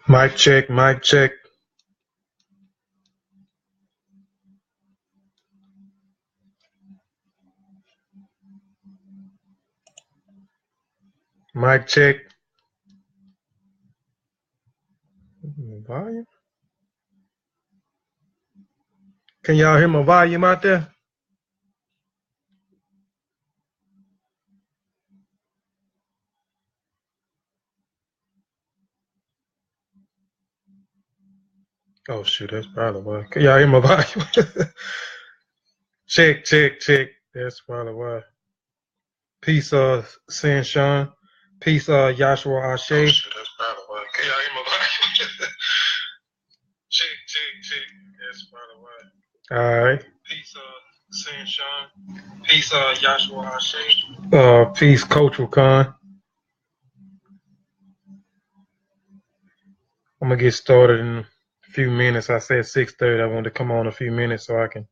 Mic check, mic check. Mic check. Volume? Can y'all hear my volume out there? Oh shoot, that's probably why. Can y'all hear my volume? Check, check, check. That's probably why. Peace, Sin Sean. Peace, Yahshua Ashe. Oh shoot, that's probably why. Can y'all hear my volume? Check, check, check. That's probably why. All right. Peace, Sin Sean. Peace, Yahshua Ashe. Peace, Coach Khan. I'm gonna get started in a few minutes. I said 6:30. I wanted to come on a few minutes so I can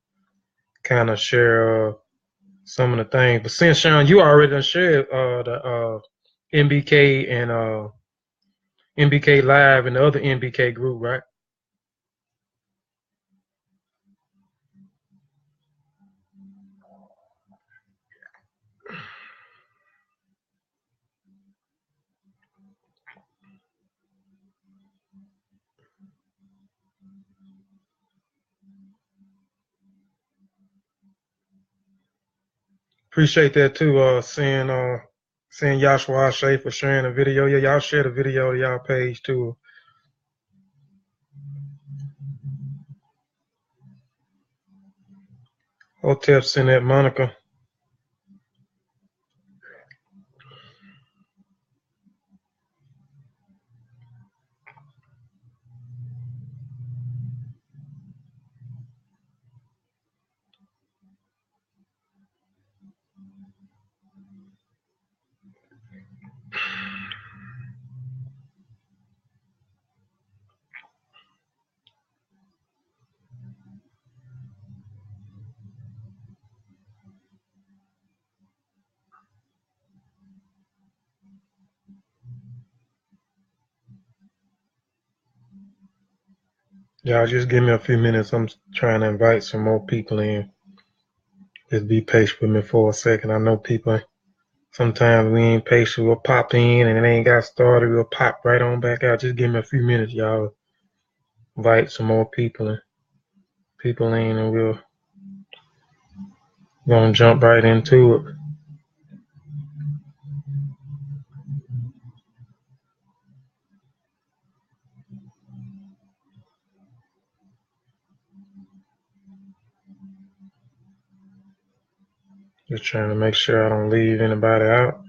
kind of share some of the things. But since Sean, you already done shared the MBK and MBK Live and the other MBK group, right? Appreciate that too. Seeing Yahshua Ashe for sharing the video. Yeah, y'all share the video to y'all page too. Hotep sent that Monica. Y'all just give me a few minutes. I'm trying to invite some more people in. Just be patient with me for a second. I know people, sometimes we ain't patient. We'll pop in and it ain't got started. We'll pop right on back out. Just give me a few minutes, y'all. Invite some more people in. People in and we'll gonna jump right into it. Just trying to make sure I don't leave anybody out.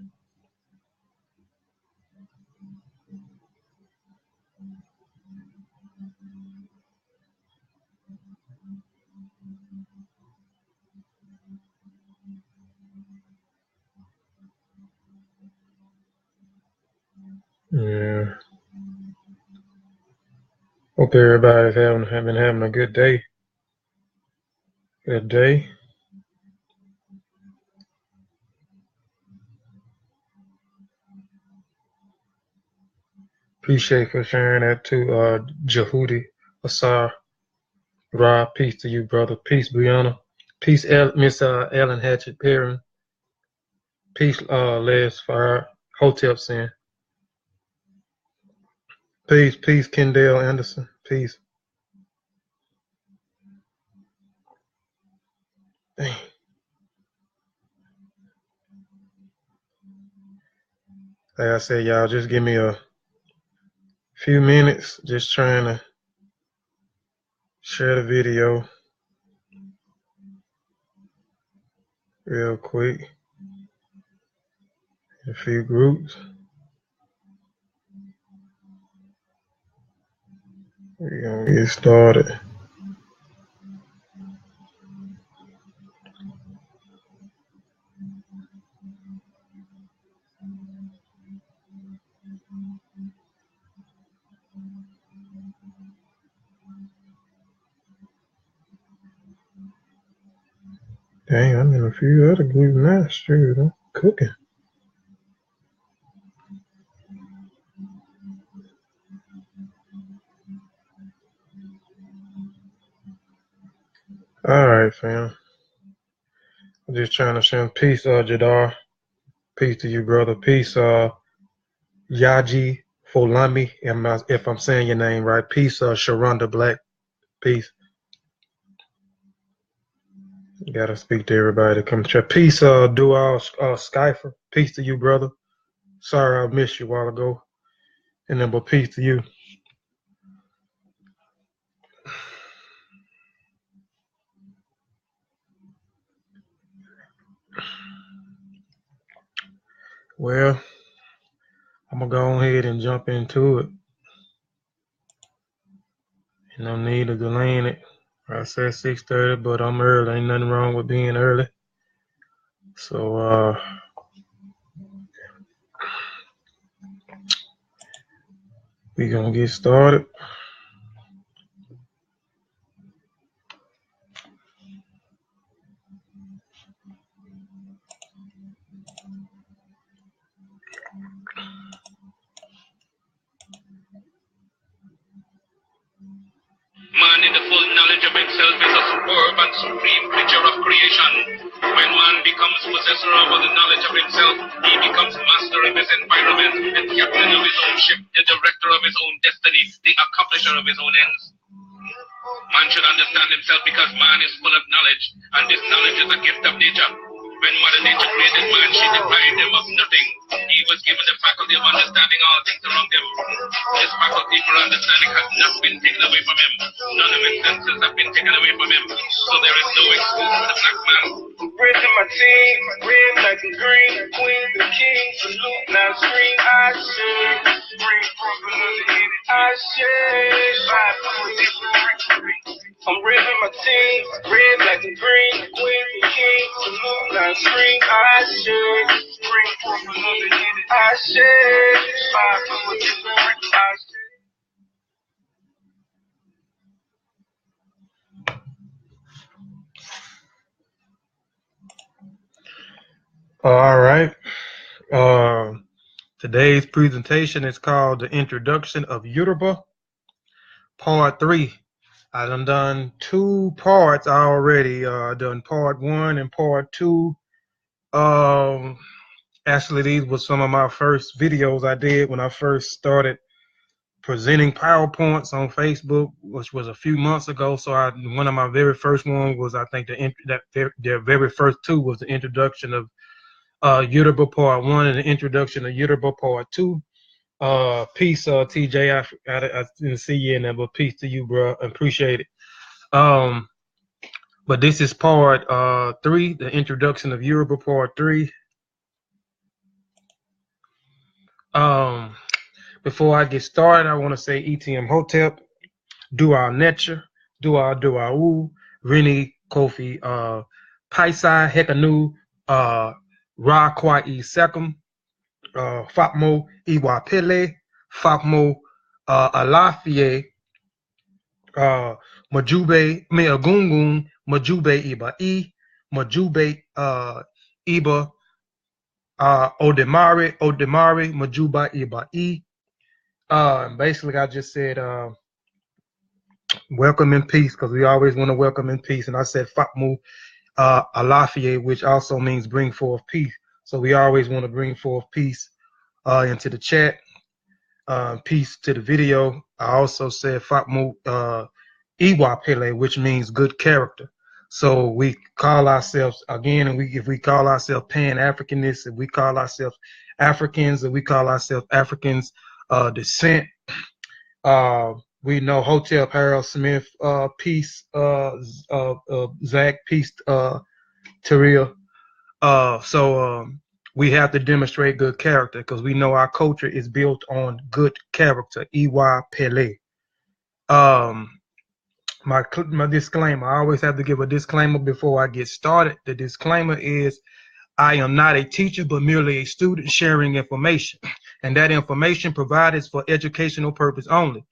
Yeah. Hope everybody's having a good day. Good day. Appreciate for sharing that too, Jehudi Asar. Rob, peace to you, brother. Peace, Brianna. Peace, Miss Ellen Hatchett Perrin. Peace, Les Fire. Hotep Sin. Peace, Kendall Anderson. Peace. Dang. Like I said, y'all, just give me a few minutes. Just trying to share the video real quick. A few groups. We're gonna get started. Dang, I'm in a few other groups now. Shoot, I'm cooking. All right, fam. I'm just trying to send peace, Jadar. Peace to you, brother. Peace, Yaji Folami, if I'm saying your name right. Peace, Sharonda Black. Peace. You gotta speak to everybody to come chat. Peace, Dual Skyfer. Peace to you, brother. Sorry I missed you a while ago. And then, but peace to you. Well, I'm gonna go ahead and jump into it. No need of delaying it. I said 6:30, but I'm early. Ain't nothing wrong with being early. So we gonna get started. Man in the full knowledge of himself is a superb and supreme creature of creation. When man becomes possessor of the knowledge of himself, he becomes master of his environment and captain of his own ship, the director of his own destiny, the accomplisher of his own ends. Man should understand himself because man is full of knowledge, and this knowledge is a gift of nature. When Mother Nature created man, she deprived him of nothing. He was given the faculty of understanding all things around him. This faculty for understanding has not been taken away from him. None of his senses have been taken away from him. So there is no excuse for the black man. Raising my team, red, black, and green, queen, the king, salute, now scream, I should bring from another hit, I should vibe from a different victory. I'm raising my team, red, black, and green, queen, the king, salute, now scream, I should bring from another hit, I should vibe from a different victory, I should. All right. Today's presentation is called The Introduction of Yoruba, Part 3. I done 2 parts already. Done Part 1 and Part 2. Actually, these were some of my first videos I did when I first started presenting PowerPoints on Facebook, which was a few months ago. So one of my very first ones was, I think, their very first 2 was the introduction of Yoruba Part 1 and the introduction of Yoruba Part 2. Peace, TJ. I didn't see you in there, but peace to you, bro. Appreciate it. But this is Part 3, the introduction of Yoruba Part 3. Before I get started, I want to say ETM Hotep, Dua Netcher, Dua U, Rini Kofi, Paisai Hekanu, Ra Kwai Sekum, Fatmo Iwa Pele, Fatmo Alafie, Majube Meagungun, Majube Iba E, Majube Iba Odemare, Majuba Iba E. Basically, I just said welcome in peace, because we always want to welcome in peace. And I said Fatmu Alafie, which also means bring forth peace. So we always want to bring forth peace into the chat, peace to the video. I also said Fatmu Iwa Pele, which means good character. So we call ourselves, again, and if we call ourselves Pan-Africanists, if we call ourselves Africans, if we call ourselves Africans descent, we know Hotep, Harold Smith, peace, Zach, peace, Taria. So we have to demonstrate good character, because we know our culture is built on good character. Iwa Pele. My disclaimer, I always have to give a disclaimer before I get started. The disclaimer is I am not a teacher, but merely a student sharing information. And that information provided is for educational purpose only.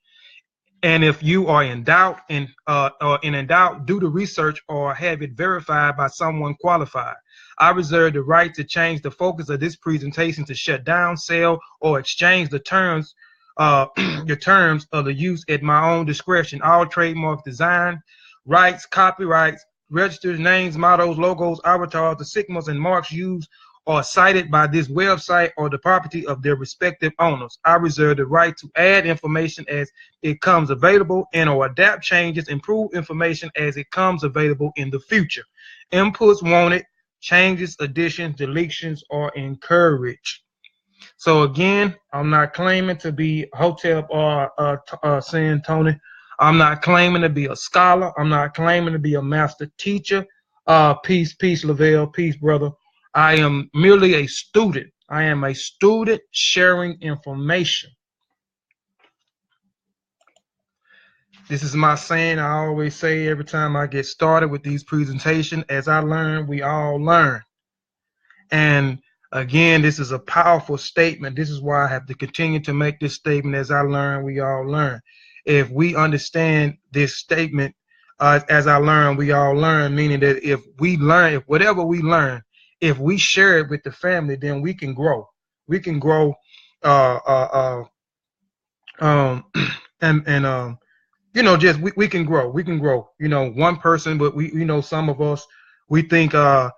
And if you are in doubt, do the research or have it verified by someone qualified. I reserve the right to change the focus of this presentation to shut down, sell, or exchange the terms of the use at my own discretion. All trademark design rights, copyrights, registers, names, mottos, logos, avatars, the sigmas, and marks used or cited by this website or the property of their respective owners. I reserve the right to add information as it comes available and or adapt changes, improve information as it comes available in the future. Inputs wanted, changes, additions, deletions are encouraged. So again, I'm not claiming to be Hotep or San Tony. I'm not claiming to be a scholar. I'm not claiming to be a master teacher. Peace, Lavelle, peace, brother. I am merely a student. I am a student sharing information. This is my saying. I always say every time I get started with these presentations, as I learn, we all learn. And again, this is a powerful statement. This is why I have to continue to make this statement. As I learn, we all learn. If we understand this statement, as I learn, we all learn, meaning that if we learn, if whatever we learn, if we share it with the family, then we can grow. We can grow, you know, just we can grow. We can grow. You know, one person, but we, you know, some of us, we think that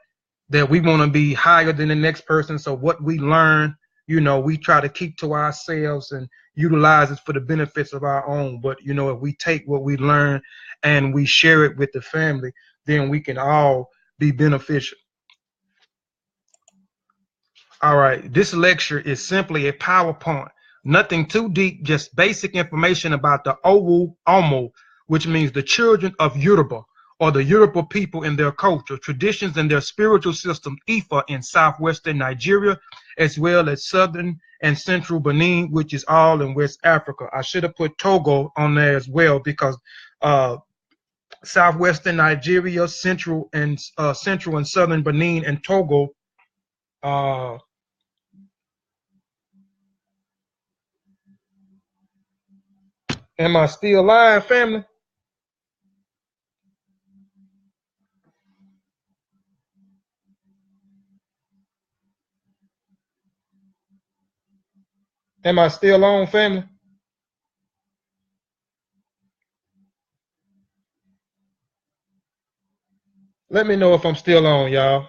we want to be higher than the next person. So what we learn, you know, we try to keep to ourselves and utilize it for the benefits of our own. But, you know, if we take what we learn and we share it with the family, then we can all be beneficial. All right, this lecture is simply a PowerPoint. Nothing too deep, just basic information about the Owu Omo, which means the children of Yoruba, or the Yoruba people and their culture, traditions, and their spiritual system, Ifa, in southwestern Nigeria, as well as southern and central Benin, which is all in West Africa. I should have put Togo on there as well, because southwestern Nigeria, central and southern Benin, and Togo. Am I still alive, family? Am I still on, family? Let me know if I'm still on, y'all.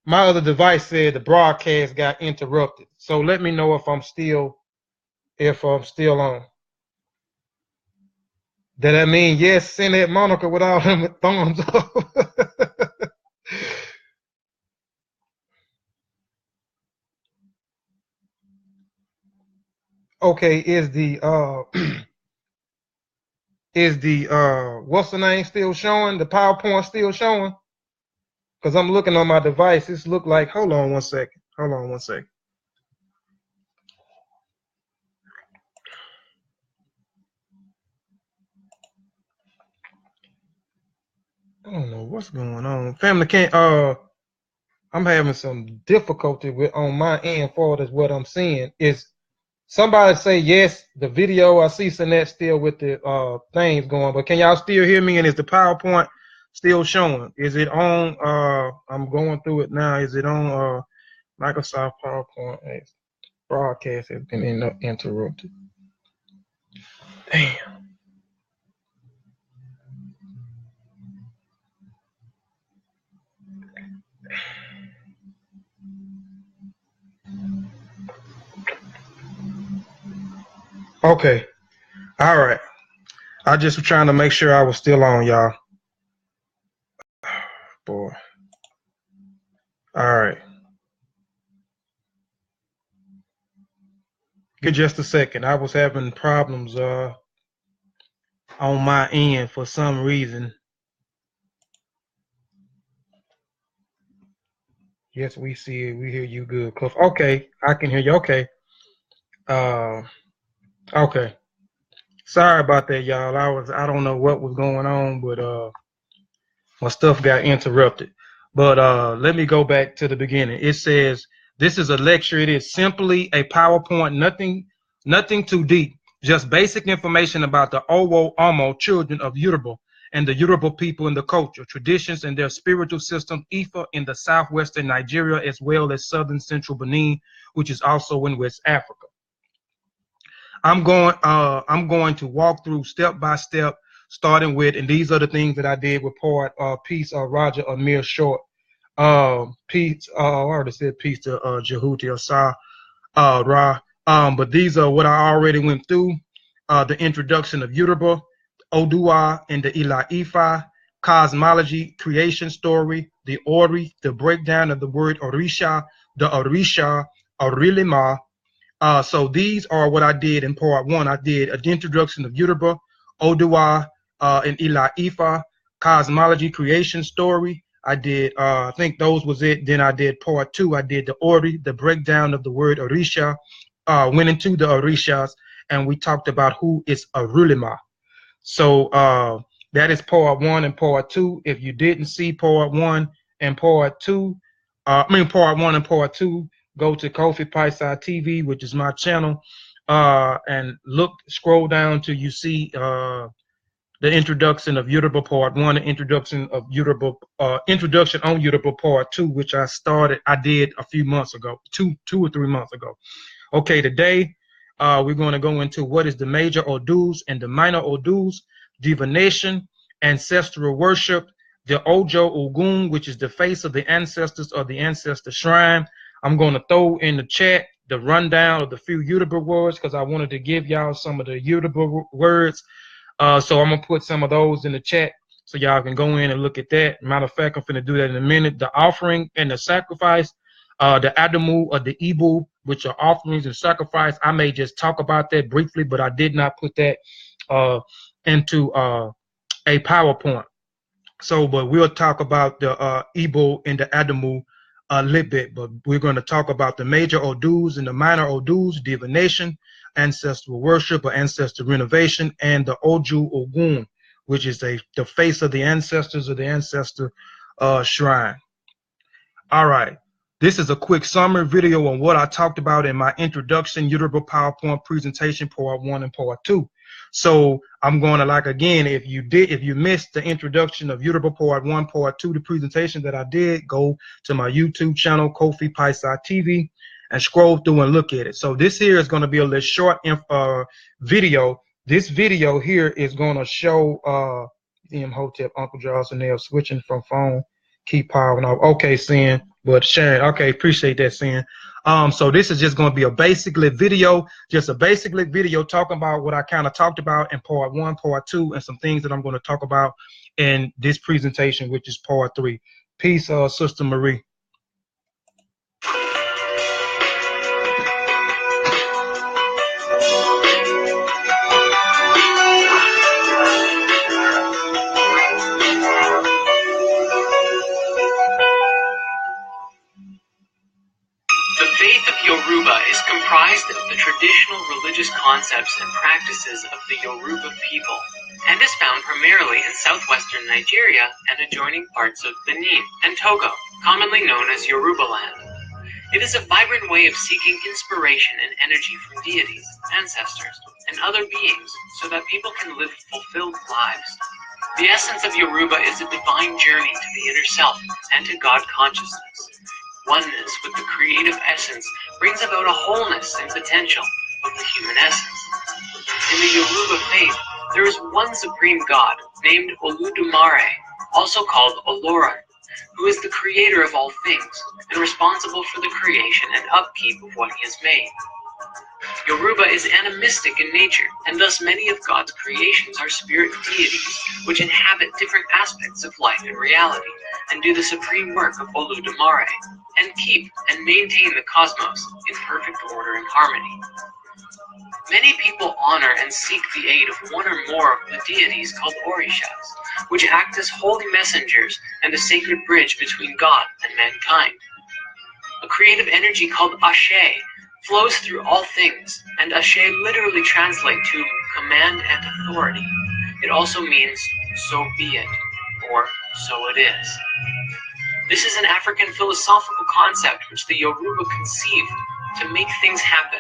My other device said the broadcast got interrupted. So let me know if I'm still on. Does that mean yes, send that Monica with all them thumbs up? Okay, is the what's the name still showing? The PowerPoint still showing? Because I'm looking on my device. This look like, hold on one second. Hold on one second. I don't know what's going on. Family can't I'm having some difficulty with on my end for as what I'm seeing. Is somebody say yes, the video, I see Sinette still with the things going, but can y'all still hear me? And is the PowerPoint still showing? Is it on I'm going through it now. Is it on Microsoft PowerPoint? Broadcast has been interrupted. Damn. Okay. All right. I just was trying to make sure I was still on, y'all. Boy. All right. Give just a second. I was having problems on my end for some reason. Yes, we see it. We hear you good, Cliff. Okay, I can hear you. Okay. Okay. Sorry about that, y'all. I don't know what was going on, but my stuff got interrupted. But let me go back to the beginning. It says this is a lecture. It is simply a PowerPoint, nothing too deep, just basic information about the Owo Omo children of Yoruba and the Yoruba people and the culture, traditions, and their spiritual system, Ifa, in the southwestern Nigeria, as well as southern central Benin, which is also in West Africa. I'm going to walk through step by step starting with, and these are the things that I did with part Peace Roger Amir Short. Peace, I already said peace to Jehuti Asar Ra. But these are what I already went through. The introduction of Yoruba, Odua, and the Ila Ifa, cosmology, creation story, the Ori, the breakdown of the word Orisha, the Orisha, Orilima. So these are what I did in part one. I did an introduction of Yoruba, Odua, and Ila Ifa, cosmology, creation story. I did, I think those was it. Then I did part two. I did the Ori, the breakdown of the word Orisha, went into the Orishas, and we talked about who is Arulima. So that is part one and part two. If you didn't see part one and part two, part one and part two, go to Kofi Paisa TV, which is my channel, and scroll down till you see the introduction of Yoruba part one, the introduction of Yoruba, introduction on Yoruba part two, which I did a few months ago, two or 3 months ago. Okay, today we're going to go into what is the major Odus and the minor Odus, divination, ancestral worship, the Ojo Ogun, which is the face of the ancestors or the ancestor shrine. I'm going to throw in the chat the rundown of the few Yoruba words because I wanted to give y'all some of the Yoruba words. So I'm going to put some of those in the chat so y'all can go in and look at that. Matter of fact, I'm going to do that in a minute. The offering and the sacrifice, the Adamu or the Ibu, which are offerings and sacrifice. I may just talk about that briefly, but I did not put that into a PowerPoint. So, but we'll talk about the Ibu and the Adamu a little bit, but we're going to talk about the major Odus and the minor Odus, divination, ancestral worship or ancestor renovation, and the Oju Ogun, which is the face of the ancestors or the ancestor shrine. All right. This is a quick summary video on what I talked about in my introduction Yoruba PowerPoint presentation part one and part two. So I'm going to, like, again, if you missed the introduction of Yoruba part one, part two, the presentation that I did, go to my YouTube channel, Kofi Paisa TV, and scroll through and look at it. So this here is going to be a little short video. This video here is going to show Hotep, Uncle Charles, and they're switching from phone, keep powering off. Okay, Sin, but Sharon, okay, appreciate that, Sin. So this is just going to be a basic video, talking about what I kind of talked about in part one, part two, and some things that I'm going to talk about in this presentation, which is part three. Peace, Sister Marie. Yoruba is comprised of the traditional religious concepts and practices of the Yoruba people, and is found primarily in southwestern Nigeria and adjoining parts of Benin and Togo, commonly known as Yoruba land. It is a vibrant way of seeking inspiration and energy from deities, ancestors, and other beings so that people can live fulfilled lives. The essence of Yoruba is a divine journey to the inner self and to God consciousness. Oneness with the creative essence brings about a wholeness and potential of the human essence. In the Yoruba faith, there is one supreme God named Oludumare, also called Oloran, who is the creator of all things and responsible for the creation and upkeep of what he has made. Yoruba is animistic in nature, and thus many of God's creations are spirit deities which inhabit different aspects of life and reality, and do the supreme work of Oludumare, and keep and maintain the cosmos in perfect order and harmony. Many people honor and seek the aid of one or more of the deities called Orishas, which act as holy messengers and a sacred bridge between God and mankind. A creative energy called Ashe flows through all things, and Ashe literally translates to command and authority. It also means so be it, or so it is. This is an African philosophical concept which the Yoruba conceived to make things happen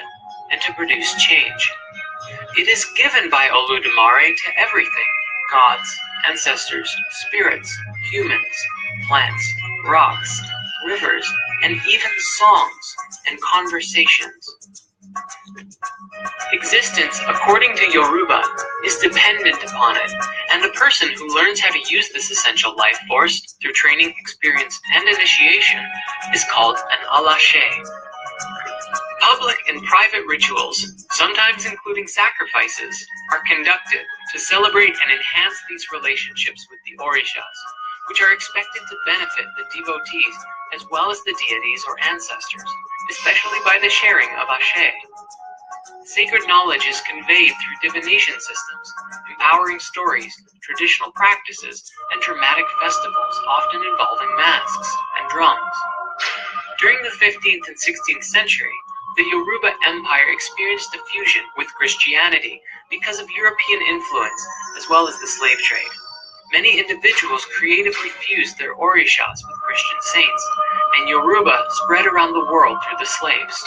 and to produce change. It is given by Oludumare to everything: gods, ancestors, spirits, humans, plants, rocks, rivers, and even songs and conversations. Existence, according to Yoruba, is dependent upon it, and the person who learns how to use this essential life force through training, experience, and initiation is called an alashe. Public and private rituals, sometimes including sacrifices, are conducted to celebrate and enhance these relationships with the orishas, which are expected to benefit the devotees as well as the deities or ancestors, especially by the sharing of ashe. Sacred knowledge is conveyed through divination systems, empowering stories, traditional practices, and dramatic festivals, often involving masks and drums. During the 15th and 16th century, the Yoruba Empire experienced a fusion with Christianity because of European influence as well as the slave trade. Many individuals creatively fused their orishas with Christian saints, and Yoruba spread around the world through the slaves.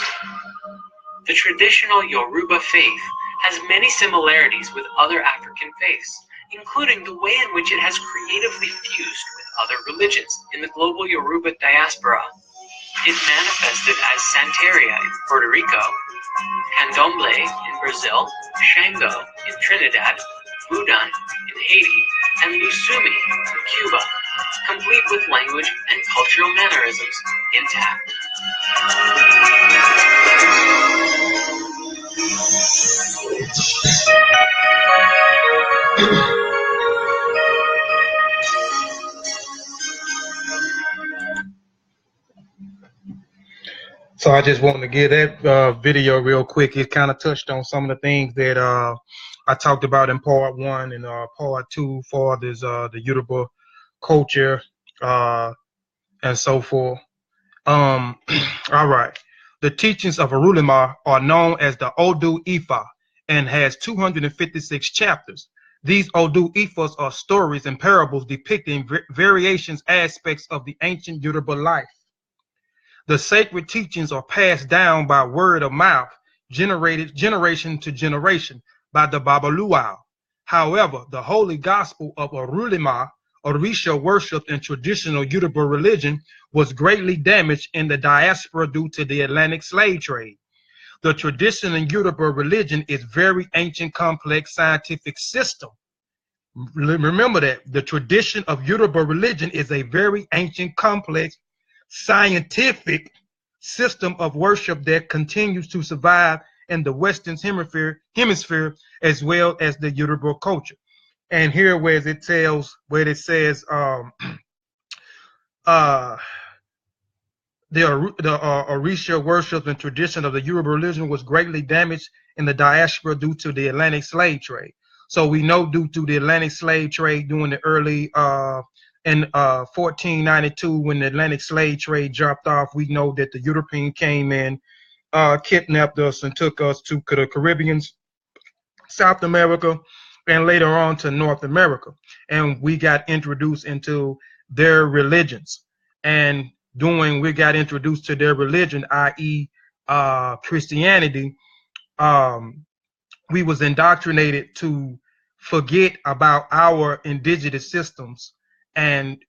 The traditional Yoruba faith has many similarities with other African faiths, including the way in which it has creatively fused with other religions in the global Yoruba diaspora. It manifested as Santeria in Puerto Rico, Candomblé in Brazil, Shango in Trinidad, Voodoo in Haiti, and Lusumi in Cuba, complete with language and cultural mannerisms intact. So I just wanted to give that video real quick. It kind of touched on some of the things that I talked about in part 1 and part 2 for this the Yoruba culture and so forth. All right. The teachings of Arulima are known as the Odu Ifa and has 256 chapters. These Odu Ifas are stories and parables depicting variations aspects of the ancient Yoruba life. The sacred teachings are passed down by word of mouth, generated generation to generation by the Babalawo. However, the holy gospel of Arulima, Orisha worship and traditional Yoruba religion, was greatly damaged in the diaspora due to the Atlantic slave trade. The traditional Yoruba religion is very ancient, complex scientific system. Remember that the tradition of Yoruba religion is a very ancient, complex scientific system of worship that continues to survive in the Western hemisphere as well as the Yoruba culture. And here where it says the Orisha worship and tradition of the Yoruba religion was greatly damaged in the diaspora due to the Atlantic slave trade. So we know due to the Atlantic slave trade during the early in 1492, when the Atlantic slave trade dropped off, we know that the European came in, kidnapped us and took us to the Caribbean, South America, and later on to North America. And we got introduced into their religions. And we got introduced to their religion, i.e. Christianity, we was indoctrinated to forget about our indigenous systems and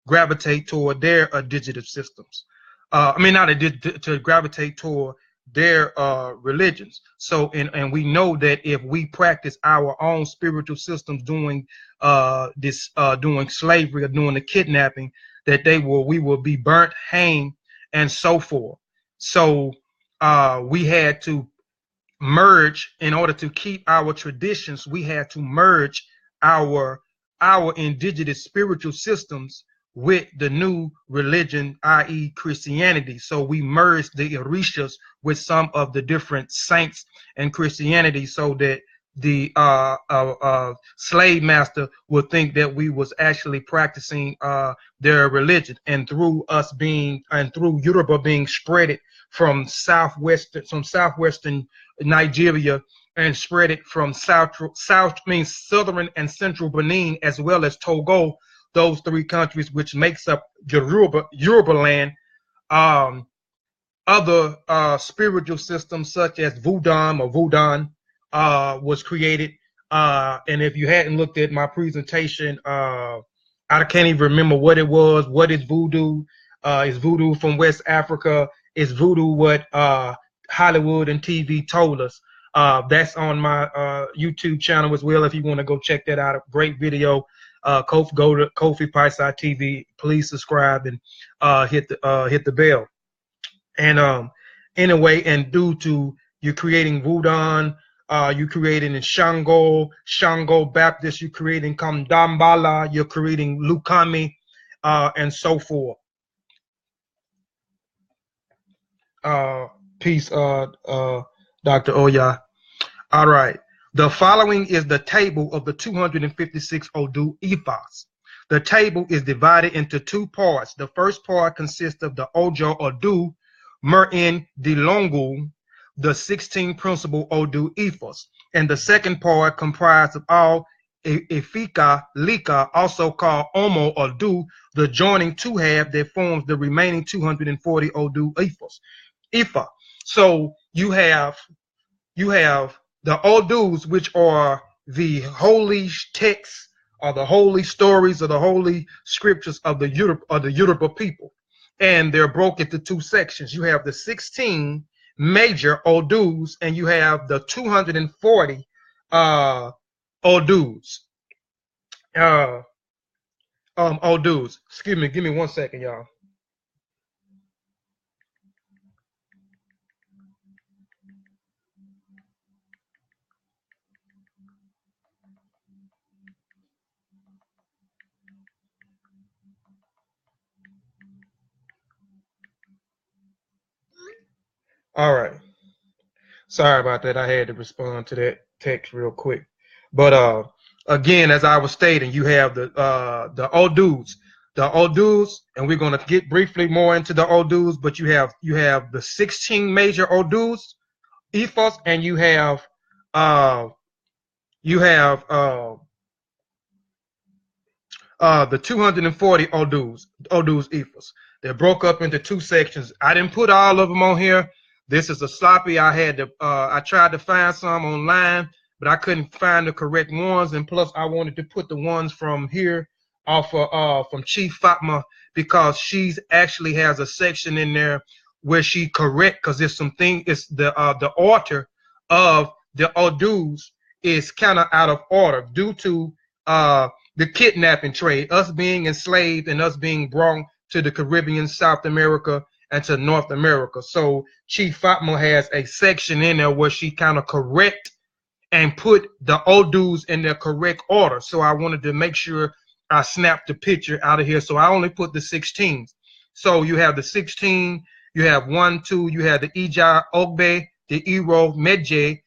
gravitate toward their indigenous systems. To gravitate toward their religions. So, and we know that if we practice our own spiritual systems doing doing slavery or doing the kidnapping, that we will be burnt, hanged, and so forth. So we had to merge, in order to keep our traditions, we had to merge our indigenous spiritual systems with the new religion, i.e. Christianity. So we merged the Orishas with some of the different saints in Christianity, so that the slave master would think that we was actually practicing their religion. And through Yoruba being spread from southwestern Nigeria and spread it from southern and central Benin, as well as Togo, those three countries which makes up Yoruba land. Other spiritual systems such as Voodoo was created. And if you hadn't looked at my presentation, I can't even remember what it was. What is voodoo? Is voodoo from West Africa? Is voodoo what Hollywood and TV told us? That's on my YouTube channel as well. If you want to go check that out, a great video. Go to Kofi Paisai TV. Please subscribe and hit the bell. And anyway, and due to you're creating Wudang, you're creating Shango Baptist, you're creating Kamdambala, you're creating Lukami, and so forth. Peace, Dr. Oya. All right. The following is the table of the 256 Odu Ephos. The table is divided into two parts. The first part consists of the Ojo Odu Merin Dilongu, the 16 principal Odu Ephos. And the second part comprised of all Ifika Lika, also called Omo Odu, the joining two halves that forms the remaining 240 Odu Ephos. Ifa. So you have the Odus, which are the holy texts or the holy stories or the holy scriptures of the Yoruba people, and they're broken into two sections. You have the 16 major Odus, and you have the 240 Odus. Odus. Excuse me. Give me 1 second, y'all. All right. Sorry about that. I had to respond to that text real quick. But again, as I was stating, you have the Odus. The Odus, and we're going to get briefly more into the Odus, but you have the 16 major Odus, Ephos, and you have the 240 Odus Ephos. They're broke up into two sections. I didn't put all of them on here. This is a sloppy. I tried to find some online, but I couldn't find the correct ones. And plus, I wanted to put the ones from here off of from Chief Fatma, because she's actually has a section in there where she correct, because there's something. It's the order of the Odus is kind of out of order due to the kidnapping trade, us being enslaved and us being brought to the Caribbean, South America, and to North America. So Chief Fatma has a section in there where she kind of correct and put the Odus in their correct order. So I wanted to make sure I snapped the picture out of here. So I only put the 16s. So you have the 16, you have 1, 2, you have the Ija, Ogbe, the Iro, Medje,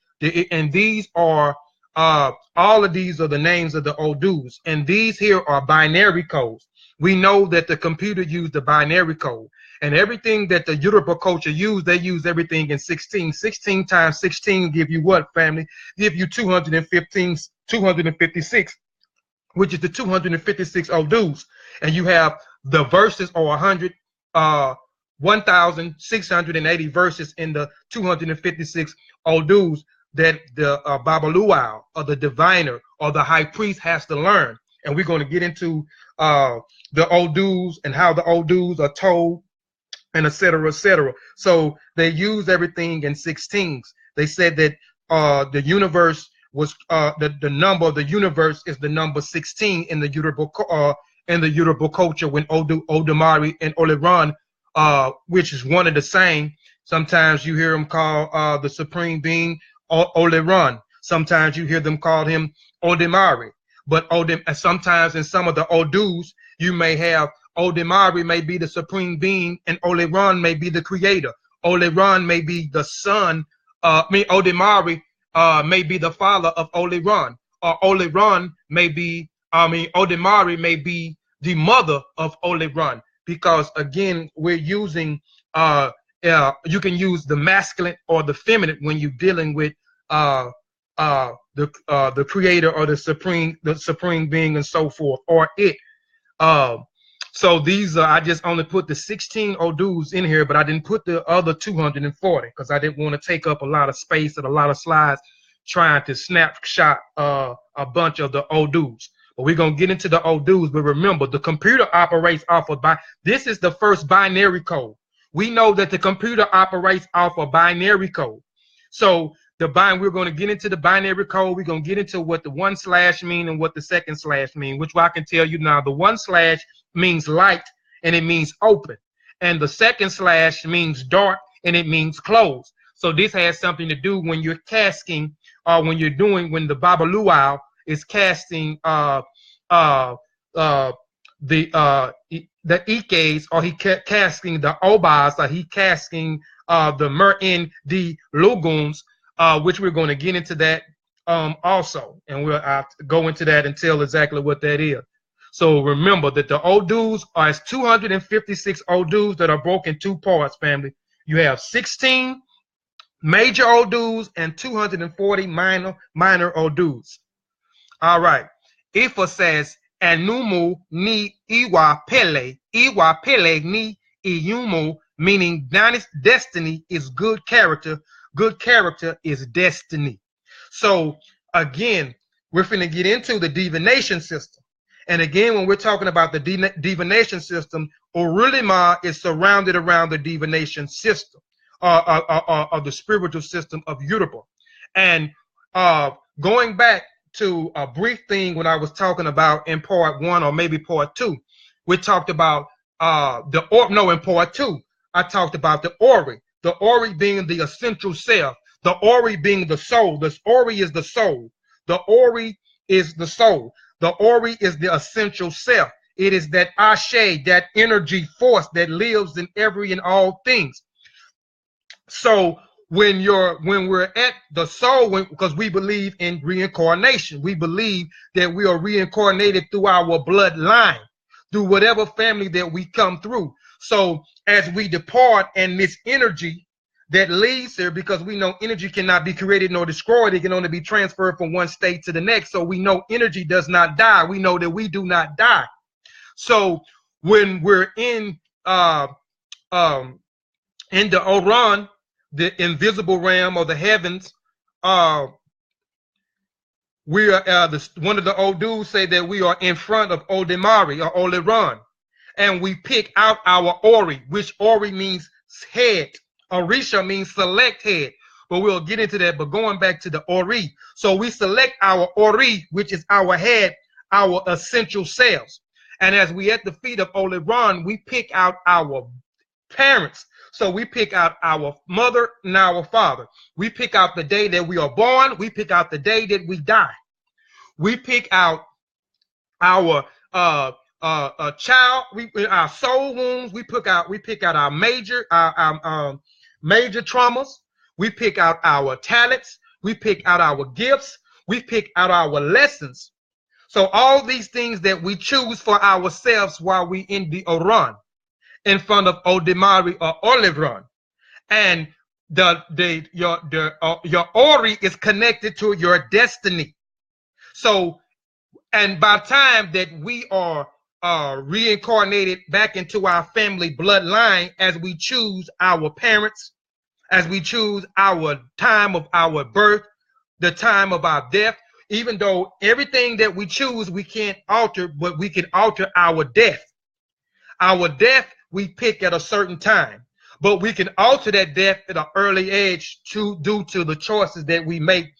and these are all of these are the names of the Odus, and these here are binary codes. We know that the computer used the binary code, and everything that the Yoruba culture used, they use everything in 16. 16 times 16 give you what, family? Give you 256, which is the 256 Odus. And you have the verses or 1,680 verses in the 256 Odus that the Babaluau or the diviner or the high priest has to learn. And we're going to get into the Odus and how the Odus are told, and et cetera, et cetera. So they use everything in 16s. They said that the universe was the number of the universe is the number 16 in the Yoruba culture, when Odumari and Oleran, which is one of the same. Sometimes you hear them call the supreme being Oleran. Sometimes you hear them call him Odemari. But sometimes in some of the Odus, you may have Odemari may be the supreme being, and Oleran may be the creator. Oleran may be the son. Odemari may be the father of Oleran, or Oleran may be. Odemari may be the mother of Oleran, because again, we're using. You can use the masculine or the feminine when you're dealing with the creator or the supreme being and so forth, or it. So these I just only put the 16 Odus in here, but I didn't put the other 240 because I didn't want to take up a lot of space and a lot of slides trying to snapshot a bunch of the Odus. But we're gonna get into the Odus. But remember, the computer operates off of this is the first binary code. We know that the computer operates off of binary code. So we're going to get into the binary code. We're going to get into what the 1/ mean and what the 2/ mean, which I can tell you now. The 1/ means light and it means open. And the 2/ means dark and it means closed. So this has something to do when you're casting, or when the Baba Luau is casting the Ikes, or he casting the Obas, or he casting the Mer-in the Luguns, which we're going to get into that also, and we'll go into that and tell exactly what that is. So remember that the Odus are 256 Odus that are broken in 2 parts, family. You have 16 major Odus and 240 minor Odus. All right. Ifa says, Anumu ni Iwa Pele ni Iyumu, meaning destiny is good character. Good character is destiny. So again, we're finna get into the divination system. And again, when we're talking about the divination system, Orulima is surrounded around the divination system, or the spiritual system of Yoruba. And going back to a brief thing when I was talking about in part 1 or maybe part 2, we talked about in part 2, I talked about the Ori. The Ori being the essential self. The Ori being the soul. The Ori is the soul. The Ori is the soul. The Ori is the essential self. It is that Ashe, that energy force that lives in every and all things. So when we're at the soul, because we believe in reincarnation, we believe that we are reincarnated through our bloodline, through whatever family that we come through. So as we depart, and this energy that leaves here, because we know energy cannot be created nor destroyed, it can only be transferred from one state to the next. So we know energy does not die. We know that we do not die. So when we're in the Oran, the invisible realm of the heavens, we are one of the old dudes say that we are in front of Odemari or Oleran, and we pick out our Ori, which Ori means head. Orisha means select head, but we'll get into that. But going back to the Ori, so we select our Ori, which is our head, our essential selves. And as we at the feet of Oleran, we pick out our parents. So we pick out our mother and our father. We pick out the day that we are born. We pick out the day that we die. We pick out our child. Our soul wounds. We pick out our major traumas. We pick out our talents. We pick out our gifts. We pick out our lessons. So all these things that we choose for ourselves while we in the Oran, in front of Odemari or Oleran, and your Ori is connected to your destiny. So, and by the time that we are reincarnated back into our family bloodline, as we choose our parents, as we choose our time of our birth, the time of our death, even though everything that we choose we can't alter, but we can alter our death. Our death we pick at a certain time, but we can alter that death at an early age due to the choices that we make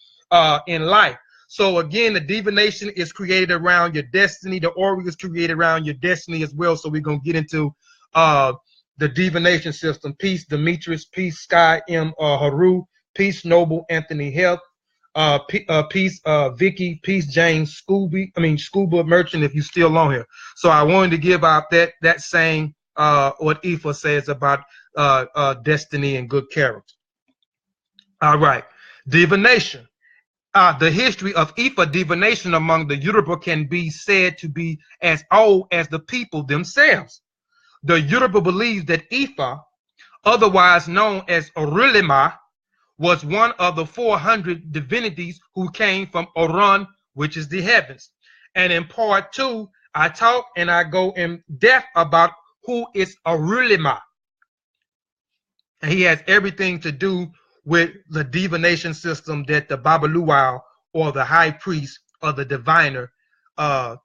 in life. So again, the divination is created around your destiny. The Ori is created around your destiny as well. So we're going to get into the divination system. Peace, Demetrius. Peace, Sky M. Haru. Peace, Noble Anthony Health. Peace, Vicky. Peace, James Scuba Merchant, if you're still on here. So I wanted to give out that saying what Ifa says about destiny and good character. All right, divination. The history of Ifa divination among the Yoruba can be said to be as old as the people themselves. The Yoruba believes that Ifa, otherwise known as Orulima, was one of the 400 divinities who came from Oran, which is the heavens. And in part 2, I talk and I go in depth about who is Orulima. And he has everything to do with the divination system that the Baba Luau or the high priest or the diviner does.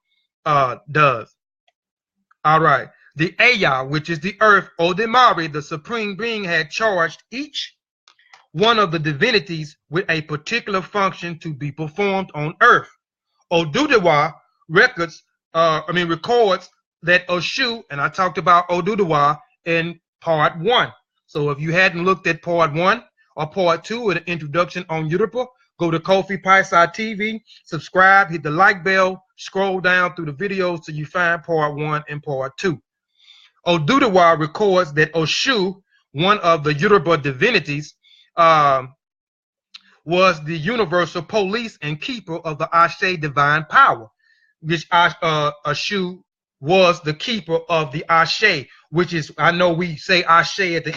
All right. The Aya, which is the earth, Odemari, the supreme being, had charged each one of the divinities with a particular function to be performed on earth. Oduduwa records that Oshu, and I talked about Oduduwa in part 1. So if you hadn't looked at part 1 or part 2 with an introduction on Yoruba, go to Kofi Paisai TV, subscribe, hit the like bell, scroll down through the videos till you find part 1 and part 2. Oduduwa records that Oshu, one of the Yoruba divinities, was the universal police and keeper of the Ashe divine power, which Oshu was the keeper of the Ashe, which is, I know we say Ashe at the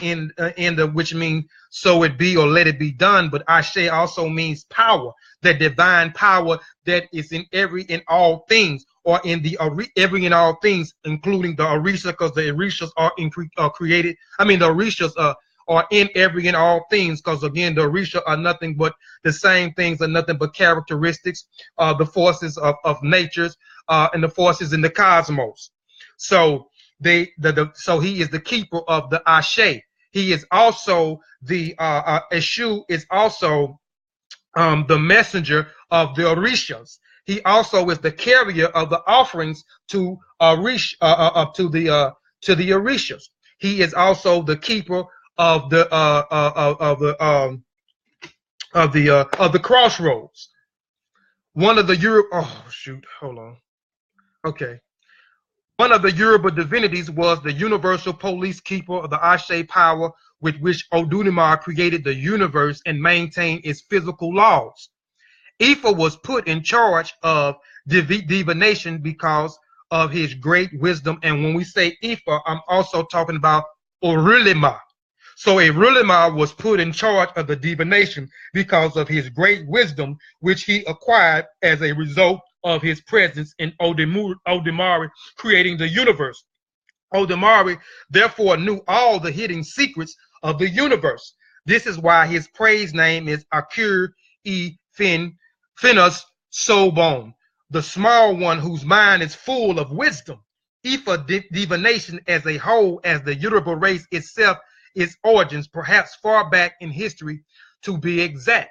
end of which means so it be or let it be done, but Ashe also means power, the divine power that is in all things, or in the every and all things, including the Orisha, because the Orishas are created. I mean, the Orishas are in every and all things, because again, the Orisha are nothing but the same things, are nothing but characteristics, the forces of natures, and the forces in the cosmos. So so he is the keeper of the Ashe. He is also the Eshu is also the messenger of the Orishas. He also is the carrier of the offerings to the Orishas. He is also the keeper of the crossroads. One of the One of the Yoruba divinities was the universal police keeper of the Ashe power with which Odunimar created the universe and maintained its physical laws. Ifa was put in charge of divination because of his great wisdom. And when we say Ifa, I'm also talking about Orulima. So Orulima was put in charge of the divination because of his great wisdom, which he acquired as a result of his presence in Odemari, creating the universe. Odemari therefore knew all the hidden secrets of the universe. This is why his praise name is Akur E Finas Sobon, the small one whose mind is full of wisdom. Ifa divination as a whole, as the Yoruba race itself, its origins perhaps far back in history, to be exact.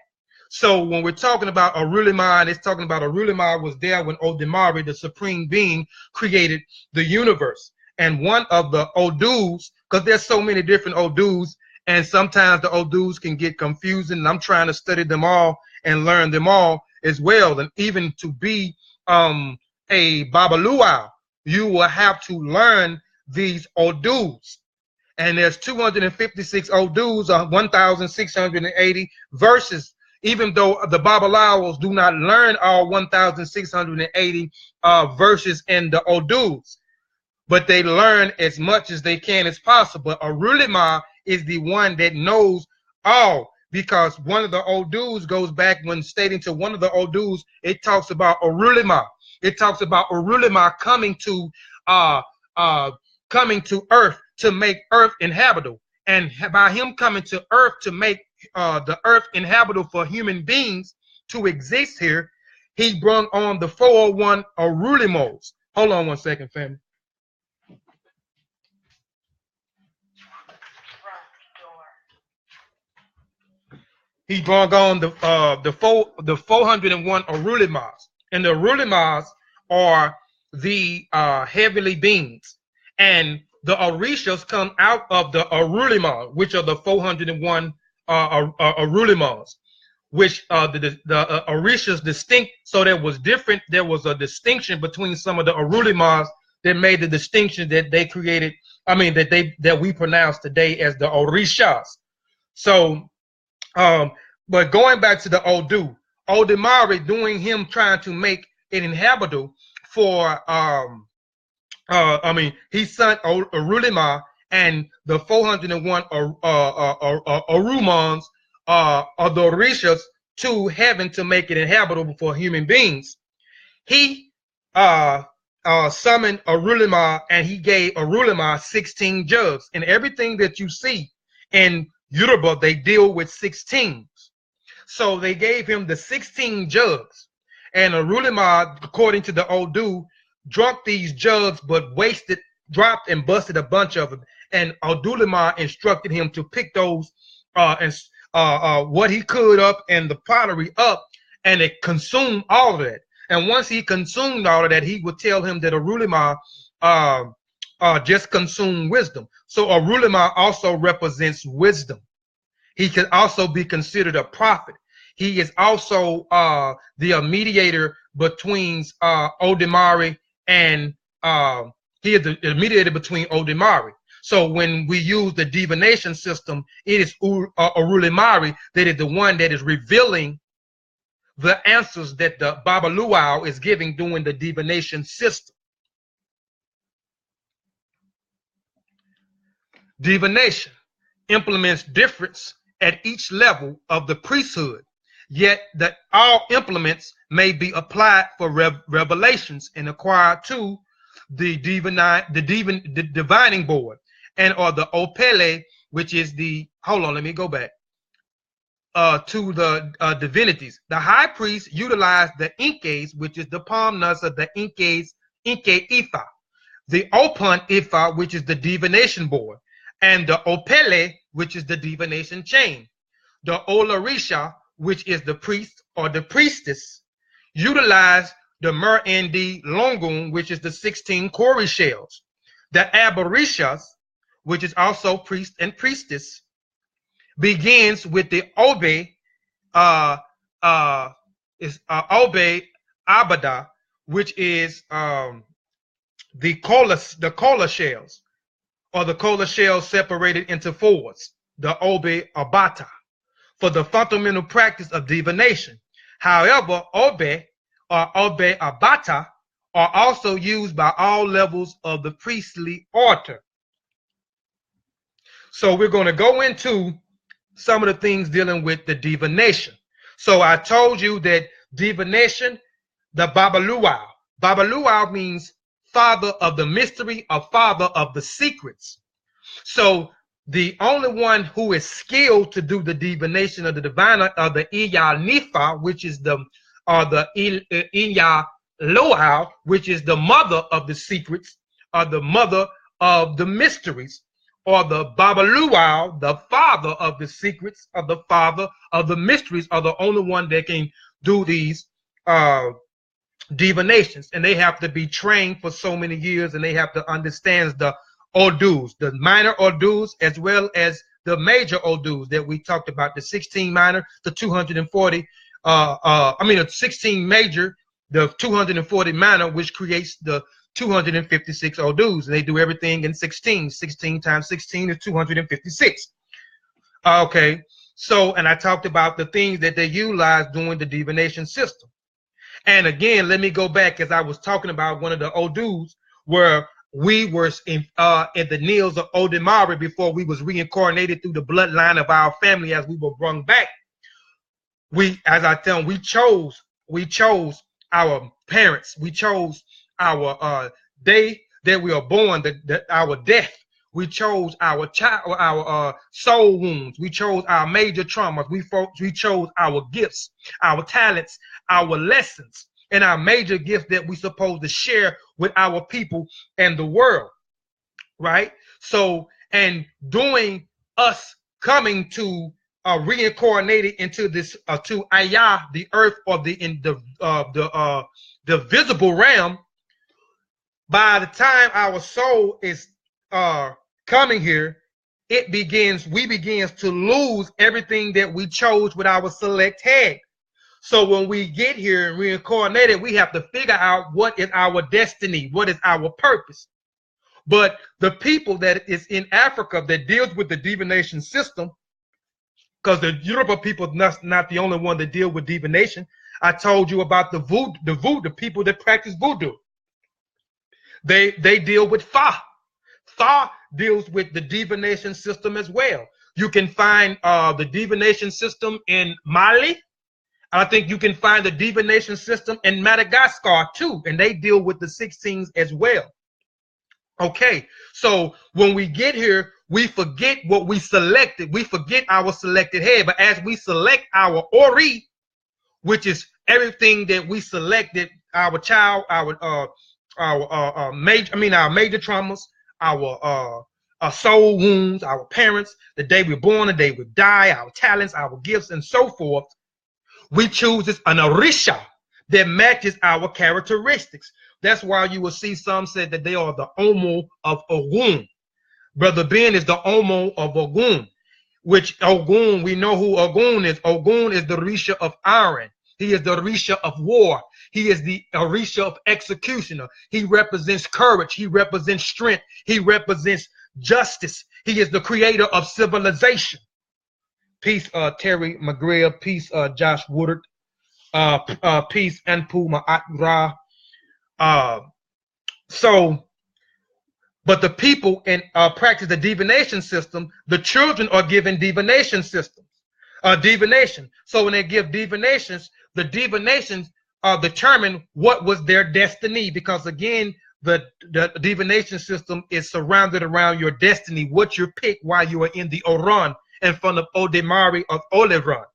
So when we're talking about Orulima, it's talking about Orulima was there when Odemari, the supreme being, created the universe. And one of the Odus, because there's so many different Odus, and sometimes the Odus can get confusing, and I'm trying to study them all and learn them all as well. And even to be a Babaluau, you will have to learn these Odus. And there's 256 Odus, 1,680 verses. Even though the Babalawos do not learn all 1,680 verses in the Odus, but they learn as much as they can as possible. Orulima is the one that knows all, because one of the Odus goes back when stating to one of the Odus, it talks about Orulima. It talks about Orulima coming to earth to make earth inhabitable. And by him coming to earth to make the earth inhabitable for human beings to exist here, he brought on the 401 Orulimos. Hold on one second, family. He brought on the 401 Orulimas, and the Orulimas are the heavenly beings, and the Orishas come out of the Orulima, which are the 401 Orulimas, which the Orishas distinct. So there was different. There was a distinction between some of the Orulimas that made the distinction that they created. I mean that we pronounce today as the Orishas. So, but going back to the Odu, Odemari, doing him trying to make it inhabitable for he sent Orulima and the 401 Orumans or the Orishas to heaven to make it inhabitable for human beings. He summoned Orulima, and he gave Orulima 16 jugs. And everything that you see in Yoruba, they deal with 16s. So they gave him the 16 jugs. And Orulima, according to the Odu, drunk these jugs, but dropped and busted a bunch of them. And Odulima instructed him to pick those what he could up and the pottery up, and it consumed all of it. And once he consumed all of that, he would tell him that Arulima just consumed wisdom. So Arulima also represents wisdom. He can also be considered a prophet. He is also the mediator between Odemari and he is the mediator between Odemari. So when we use the divination system, it is Arulimari that is the one that is revealing the answers that the Baba Luau is giving during the divination system. Divination implements difference at each level of the priesthood, yet that all implements may be applied for revelations and acquired to the divining board, and or the opele, which is the, hold on, let me go back to the divinities. The high priest utilized the Incas, which is the palm nuts of the Inca Ifa, the Opun Ifa, which is the divination board, and the opele, which is the divination chain. The Olarisha, which is the priest or the priestess, utilized the Mer-Indi Longun, which is the 16 Kori shells. The Aberishas, which is also priest and priestess, begins with the Obe, Obe Abada, which is the cola shells, or the cola shells separated into fours, the Obe Abata, for the fundamental practice of divination. However, Obe or Obe Abata are also used by all levels of the priestly altar. So we're going to go into some of the things dealing with the divination. So I told you that divination, the Baba Luau. Baba Luau means father of the mystery or father of the secrets. So the only one who is skilled to do the divination of the diviner of the Iya Nifa, which is the Iya Loau, which is the mother of the secrets, or the mother of the mysteries, or the Baba Luau, the father of the secrets, or the father of the mysteries, are the only one that can do these divinations. And they have to be trained for so many years, and they have to understand the Odus, the minor Odus, as well as the major Odus that we talked about, the 16 minor, the 240, the 16 major, the 240 minor, which creates the 256 Odus. And they do everything in 16. 16 times 16 is 256. Okay, so, and I talked about the things that they utilize during the divination system. And again, let me go back, as I was talking about one of the Odus, where we were in the Nils of Odemari before we was reincarnated through the bloodline of our family as we were brought back. We, as I tell them, we chose our parents. We chose our day that we are born, our death. We chose our child, our soul wounds. We chose our major traumas. We chose our gifts, our talents, our lessons, and our major gifts that we supposed to share with our people and the world, right? So, and doing us coming to reincarnated into this to Ayah, the earth, or the visible realm. By the time our soul is coming here, we begins to lose everything that we chose with our select head. So when we get here and reincarnated, we have to figure out what is our destiny, what is our purpose. But the people that is in Africa that deals with the divination system, because the Yoruba people not the only one that deal with divination. I told you about the voodoo, people that practice voodoo. They deal with Fa. Fa deals with the divination system as well. You can find the divination system in Mali. I think you can find the divination system in Madagascar too, and they deal with the 16s as well. Okay, so when we get here, we forget what we selected. We forget our selected head, but as we select our Ori, which is everything that we selected, our child, our major traumas, our soul wounds, our parents, the day we're born, the day we die, our talents, our gifts, and so forth. We choose an orisha that matches our characteristics. That's why you will see some say that they are the Omo of Ogun. Brother Ben is the Omo of Ogun, which Ogun, we know who Ogun is. Ogun is the Orisha of iron. He is the Orisha of war. He is the Orisha of executioner. He represents courage. He represents strength. He represents justice. He is the creator of civilization. Peace, Terry McGrail. Peace, Josh Woodard. Peace, Anpu Ma'at Ra. But the people practice the divination system. The children are given divination systems. Divination. So when they give divinations, the divinations determine what was their destiny, because again, the divination system is surrounded around your destiny, what you pick while you are in the Oran in front of Odemari of Oleran.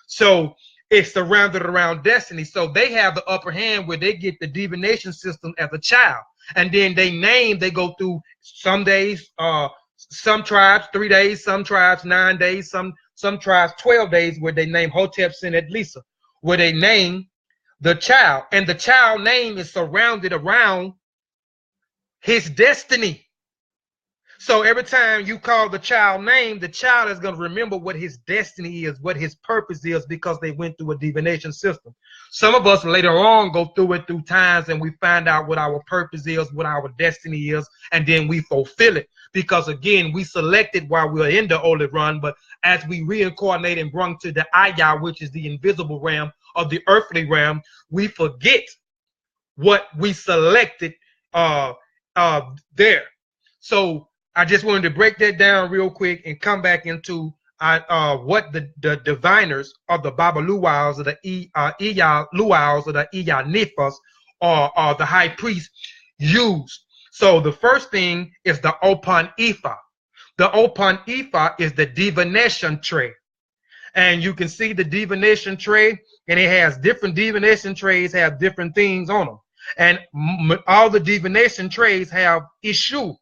So it's surrounded around destiny. So they have the upper hand where they get the divination system as a child. And then they go through some days, some tribes 3 days, some tribes 9 days, some tribes 12 days, where they name Hotep Senet Lisa, where they name the child, and the child name is surrounded around his destiny. So every time you call the child name, the child is going to remember what his destiny is, what his purpose is, because they went through a divination system. Some of us later on go through it through times, and we find out what our purpose is, what our destiny is, and then we fulfill it. Because again, we selected while we were in the Holy Run, but as we reincarnate and bring to the Ayah, which is the invisible realm of the earthly realm, we forget what we selected there. So I just wanted to break that down real quick and come back into what the diviners or the Baba Luwals or the Iya Luwals or the Iya Nifas or the high priest used. So the first thing is the Opan Ifa. The Opan Ifa is the divination tray. And you can see the divination tray, and it has different divination trays, have different things on them. And all the divination trays have Ishu.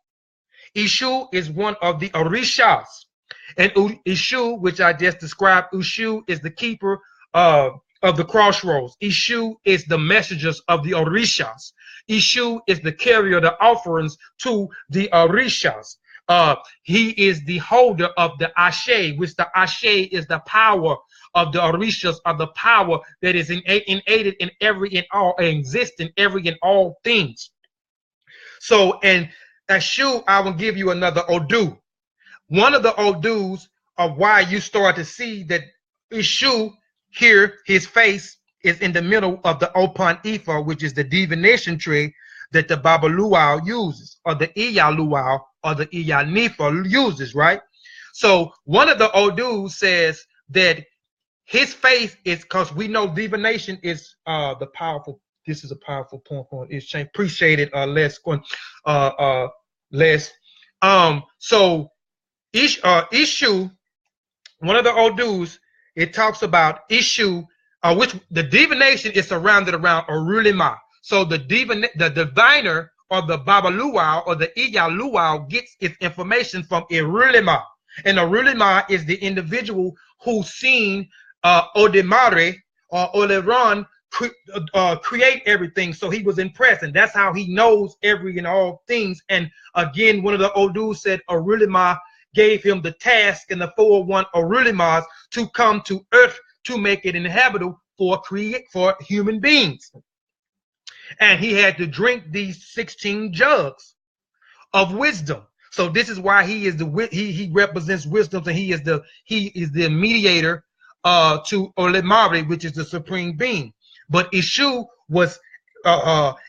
Ishu is one of the Orishas. And Ishu, which I just described, Ishu is the keeper of the crossroads. Ishu is the messengers of the Orishas. Ishu is the carrier of the offerings to the Orishas. He is the holder of the Ashe, which the Ashe is the power of the Orishas, of the power that is innate in every and all, exist in every and all things. So, and Ishu, I will give you another Odu. One of the Odus of why you start to see that Ishu here, his face is in the middle of the Opan Ifa, which is the divination tree that the Baba Luau uses, or the Iya Luau, or the Iya Nifa uses, right? So one of the Odus says that his face is, because we know divination is the powerful. This is a powerful point on exchange. Appreciate it, Les. Les. So Ishu, one of the Odus, it talks about Ishu, which the divination is surrounded around Orulima. So the diviner or the Baba Luau or the Iya Luau gets its information from Orulima. And Orulima is the individual who's seen Odemare or Oleran create everything. So he was impressed, and that's how he knows every and all things. And again, one of the Odus said Orulima gave him the task and the 401 Orulimas to come to earth to make it inhabitable for human beings. And he had to drink these 16 jugs of wisdom. So this is why he is he represents wisdom, and he is the mediator to Olemari, which is the supreme being. But Ishu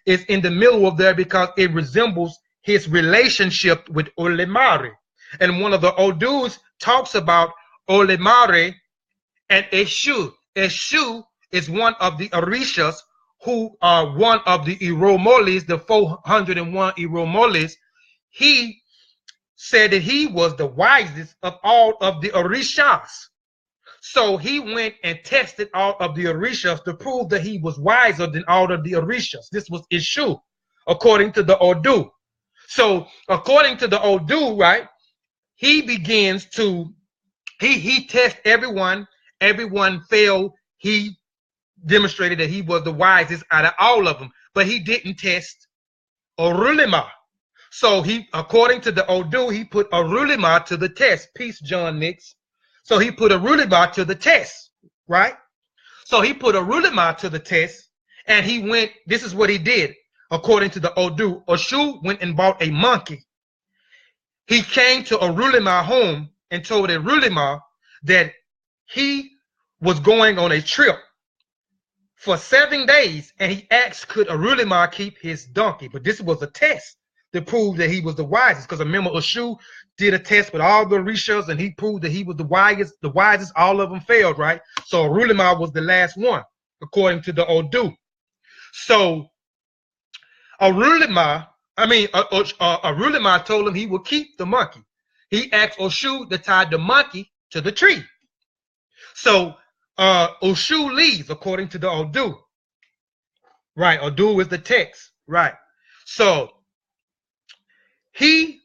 is in the middle of there because it resembles his relationship with Olemari. And one of the Odus talks about Olemari and Eshu. Eshu is one of the Orishas who are one of the Iromolis, the 401 Iromolis. He said that he was the wisest of all of the Orishas. So he went and tested all of the Orishas to prove that he was wiser than all of the Orishas. This was Ishu, according to the Odu. So according to the Odu, right, he begins to, he tests everyone. Everyone failed. He demonstrated that he was the wisest out of all of them, but he didn't test Orulima. So he, according to the Odu, he put Orulima to the test. Peace, John Nix. So he put Orulima to the test, right? So he put Orulima to the test, and he went, this is what he did. According to the Odu, Oshu went and bought a monkey. He came to Orulima home and told Orulima that he was going on a trip for 7 days, and he asked, could Orulima keep his donkey? But this was a test to prove that he was the wisest, because remember, Oshu did a test with all the Orishas, and he proved that he was the wisest. All of them failed, right? So Orulima was the last one, according to the Odu. So Orulima told him he would keep the monkey. He asked Oshu to tie the monkey to the tree. So Oshu leaves, according to the Odu. Right, Odu is the text, right? So he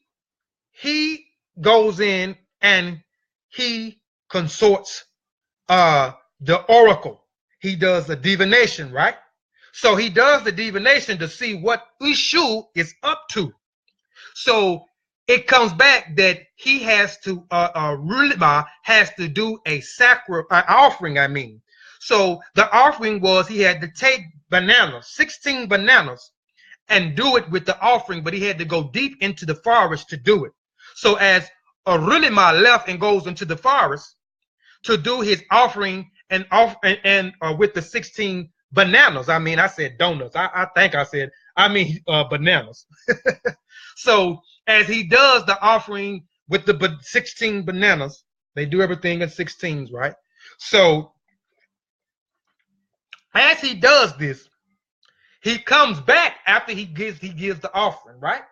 goes in and he consorts the oracle. He does the divination, right? So he does the divination to see what Oshu is up to. So it comes back that he has to, Rulima has to do a offering, I mean. So the offering was, he had to take bananas, 16 bananas, and do it with the offering, but he had to go deep into the forest to do it. So as Rulima left and goes into the forest to do his offering and with the 16 bananas, I mean, I said donuts. I think I said, I mean bananas. So as he does the offering with the 16 bananas, they do everything in 16s, right? So as he does this, he comes back after he gives the offering, right?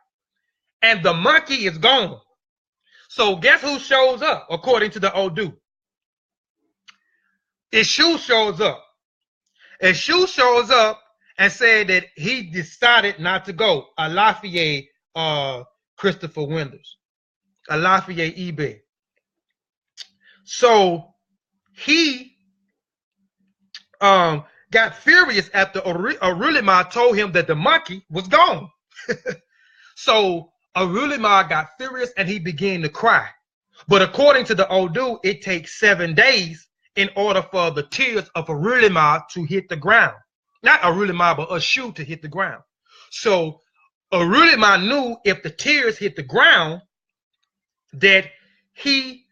And the monkey is gone. So guess who shows up, according to the Odu? Eshu shows up. Eshu shows up and said that he decided not to go. Alafie, Christopher Winters. Alafie eBay. So he got furious after Orulima told him that the monkey was gone. So Orulima got furious and he began to cry. But according to the Odu, it takes 7 days in order for the tears of Orulima to hit the ground. Not Orulima, but Oshu to hit the ground. So Orulima knew if the tears hit the ground, that he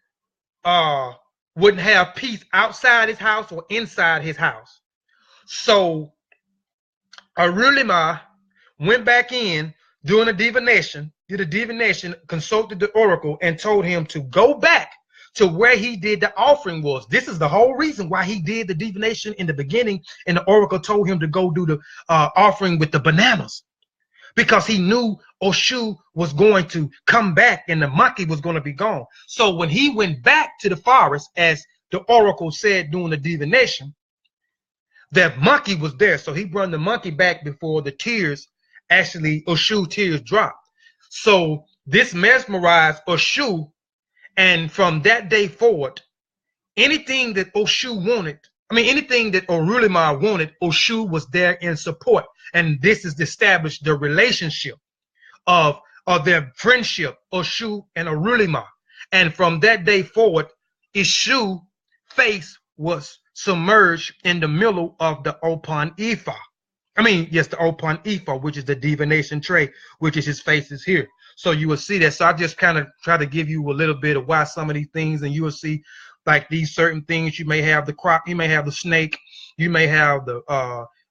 wouldn't have peace outside his house or inside his house. So Orulima went back in doing a divination, consulted the oracle, and told him to go back to where he did the offering was. This is the whole reason why he did the divination in the beginning, and the oracle told him to go do the offering with the bananas, because he knew Oshu was going to come back and the monkey was going to be gone. So when he went back to the forest, as the oracle said during the divination, that monkey was there. So he brought the monkey back before the tears, actually Oshu tears dropped. So this mesmerized Oshu, and from that day forward, anything that Oshu wanted, anything that Orulima wanted, Oshu was there in support. And this is established the relationship of their friendship, Oshu and Orulima. And from that day forward, Oshu's face was submerged in the middle of the Opan Ifa. The Opan Ifa, which is the divination tray, which is his face is here. So you will see that. So I just kind of try to give you a little bit of why some of these things, and you will see like these certain things. You may have the crop, you may have the snake, you may have the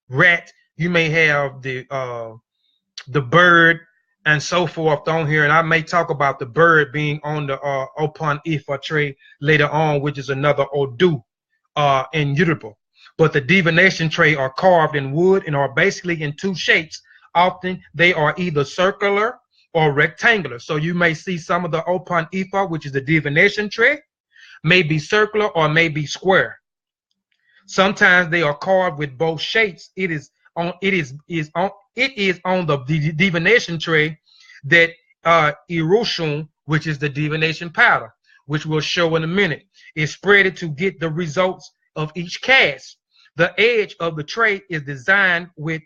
rat, you may have the bird, and so forth on here. And I may talk about the bird being on the Opan Ifa tray later on, which is another Odu in Yoruba. But the divination tray are carved in wood and are basically in two shapes. Often they are either circular or rectangular. So you may see some of the Opan Ifa, which is the divination tray, may be circular or may be square. Sometimes they are carved with both shapes. It is on the divination tray that Iroshun which is the divination powder, which we'll show in a minute. It's spreaded to get the results of each cast. The edge of the tray is designed with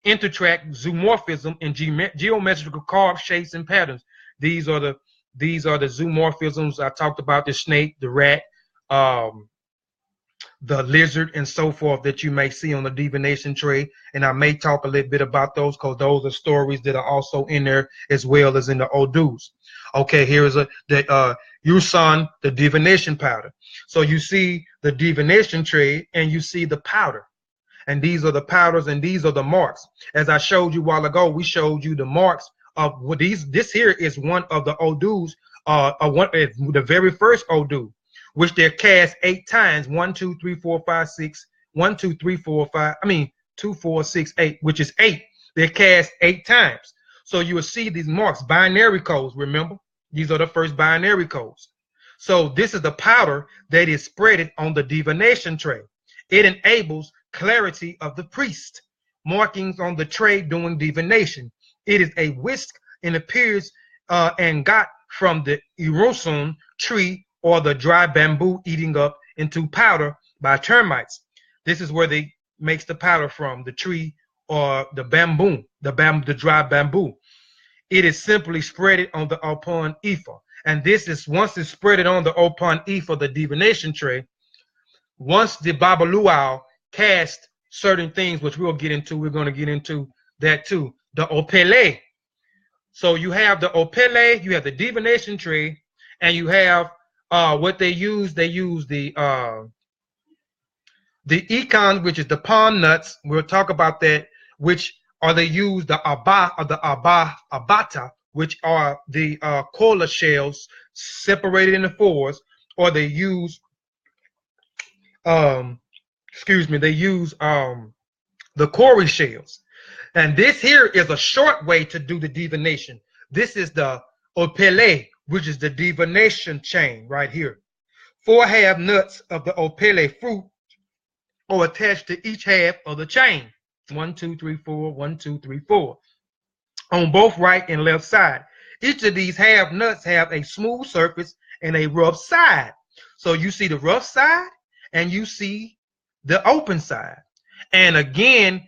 intertract zoomorphism and geometrical carved shapes and patterns. These are the zoomorphisms I talked about: the snake, the rat, the lizard, and so forth that you may see on the divination tray. And I may talk a little bit about those because those are stories that are also in there as well as in the Odus. Okay, here is the Yusan, the divination powder. So you see the divination tray and you see the powder. And these are the powders and these are the marks. As I showed you a while ago, we showed you the marks of what these. This here is one of the Odus, the very first Odu, which they're cast 8 times. 1, 2, 3, 4, 5, 6. 1, 2, 3, 4, 5. 2, 4, 6, 8, which is 8. They're cast 8 times. So you will see these marks, binary codes. Remember, these are the first binary codes. So this is the powder that is spreaded on the divination tray. It enables clarity of the priest. Markings on the tray doing divination. It is a whisk and appears and got from the erosion tree or the dry bamboo eating up into powder by termites. This is where they makes the powder from, the tree or the bamboo, the dry bamboo. It is simply spread it on the upon ephah. And this is, once it's spread it on the upon ephah, the divination tray, once the Babaluau cast certain things, which we'll get into, we're going to get into that too, the opele. So you have the opele, you have the divination tray, and you have what they use the econs, which is the palm nuts. We'll talk about that, which are they use the abata, which are the cola shells separated into 4s, or they use they use the Cori shells. And this here is a short way to do the divination. This is the opele, which is the divination chain right here. 4 half nuts of the opele fruit are attached to each half of the chain. 1, 2, 3, 4, 1, 2, 3, 4. On both right and left side. Each of these half nuts have a smooth surface and a rough side. So you see the rough side and you see the open side. And again,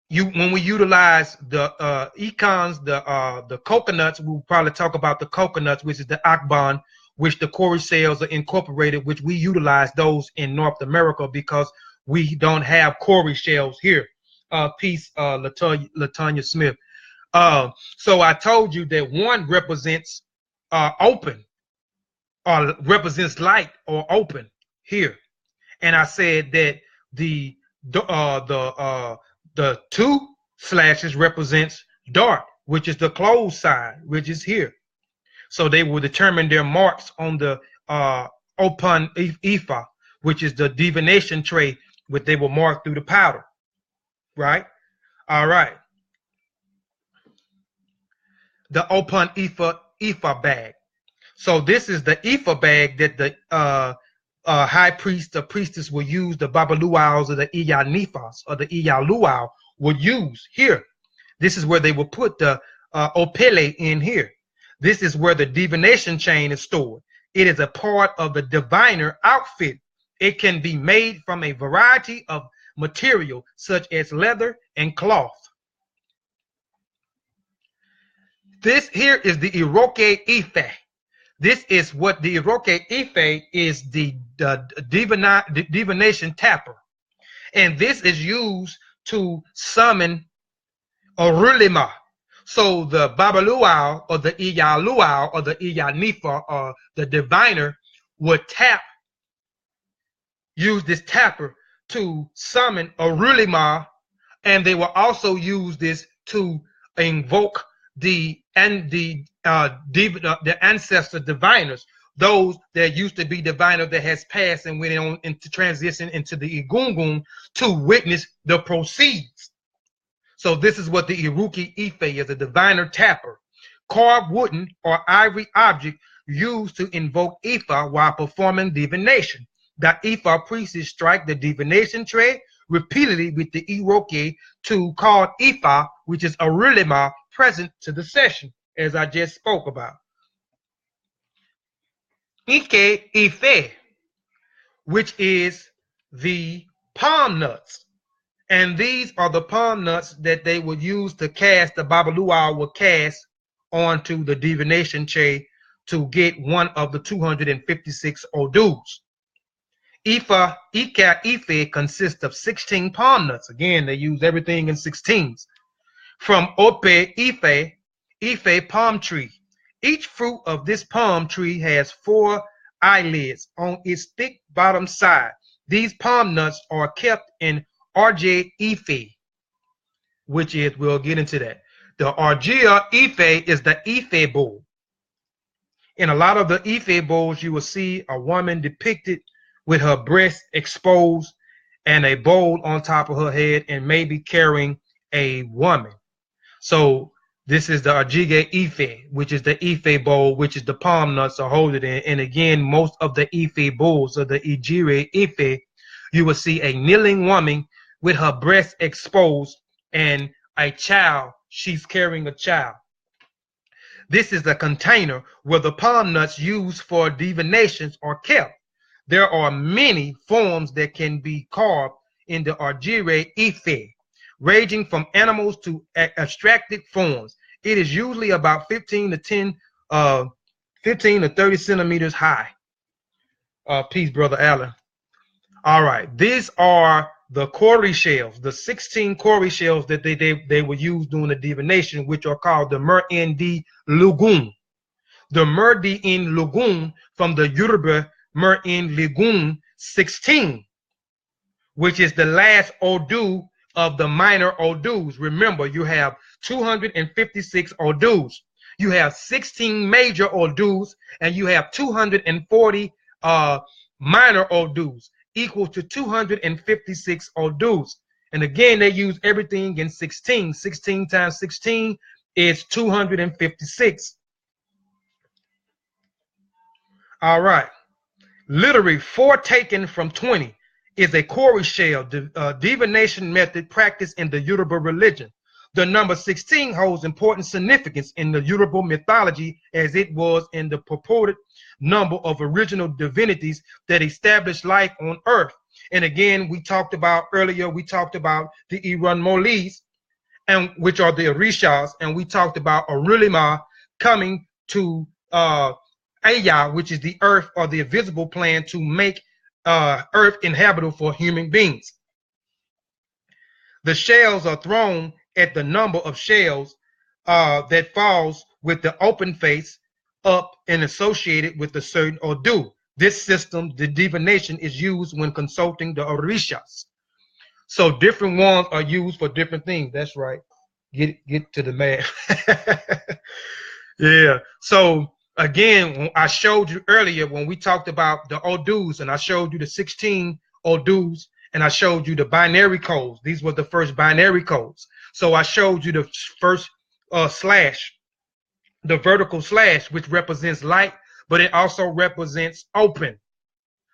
when we utilize the econs, the coconuts, we'll probably talk about the coconuts, which is the akban, which the Cori shells are incorporated, which we utilize those in North America because we don't have Cori shells here. Peace, Latanya Smith. So I told you that 1 represents open, or represents light or open here, and I said that the 2 slashes represents dark, which is the closed side, which is here. So they will determine their marks on the open ephah, which is the divination tray, which they will mark through the powder. Right? All right. The open ephah bag. So this is the ephah bag that the high priest, the priestess will use, the Babaluaus or the Iyanifas or the Iyaluau will use here. This is where they will put the opele in here. This is where the divination chain is stored. It is a part of the diviner outfit. It can be made from a variety of material such as leather and cloth. This here is the Iroke Ife. This is what the Iroke Ife is, the divination tapper. And this is used to summon Orulima. So the Babaluau or the Iyaluau or the Iyanifa or the diviner would use this tapper to summon Orulima, and they will also use this to invoke the ancestor diviners, those that used to be diviner that has passed and went on into transition into the Igungun to witness the proceeds. So this is what the Iruki Ife is, a diviner tapper, carved wooden or ivory object used to invoke Ifa while performing divination. The Ifa priests strike the divination tray repeatedly with the Iroke to call Ifa, which is Orulima, present to the session, as I just spoke about. Ife, which is the palm nuts. And these are the palm nuts that they would use to cast, the Babaluau would cast onto the divination tray to get one of the 256 odus. Ife consists of 16 palm nuts. Again, they use everything in 16s. From Ope Ife palm tree. Each fruit of this palm tree has 4 eyelids on its thick bottom side. These palm nuts are kept in Arje Ife, which is, we'll get into that. The Arjia Ife is the Ife bowl. In a lot of the Ife bowls, you will see a woman depicted with her breast exposed and a bowl on top of her head and maybe carrying a woman. So this is the Arjige Ife, which is the Ife bowl, which is the palm nuts are holding in. And again, most of the Ife bowls or the Ijire Ife, you will see a kneeling woman with her breast exposed and a child. She's carrying a child. This is the container where the palm nuts used for divinations are kept. There are many forms that can be carved in the Arjire Ife, ranging from animals to abstracted forms. It is usually about 15 to 30 centimeters high. Peace, Brother Allen. All right, these are the cowrie shells, the 16 cowrie shells that they would use during the divination, which are called the Mer-en-di Lugun. The Mer-di-in Lugun from the Yoruba Mer-en-Ligun 16, which is the last Odu of the minor Odus. Remember, you have 256 Odus. You have 16 major Odus, and you have 240 minor Odus, equal to 256 Odus. And again, they use everything in 16. 16 times 16 is 256. All right. Literally 4 taken from 20 is a cowrie shell divination method practiced in the Yoruba religion. The number 16 holds important significance in the Yoruba mythology, as it was in the purported number of original divinities that established life on earth. And again, we talked about earlier, we talked about the Iranmolis, and which are the Orishas, and we talked about Orulima coming to Aya, which is the earth or the invisible plan to make earth inhabitable for human beings. The shells are thrown at the number of shells that falls with the open face up and associated with a certain Odu. This system, the divination, is used when consulting the Orishas. So different ones are used for different things. That's right. Get to the math. Yeah. So again, I showed you earlier when we talked about the Odus, and I showed you the 16 Odus, and I showed you the binary codes. These were the first binary codes. So I showed you the first slash, the vertical slash, which represents light, but it also represents open.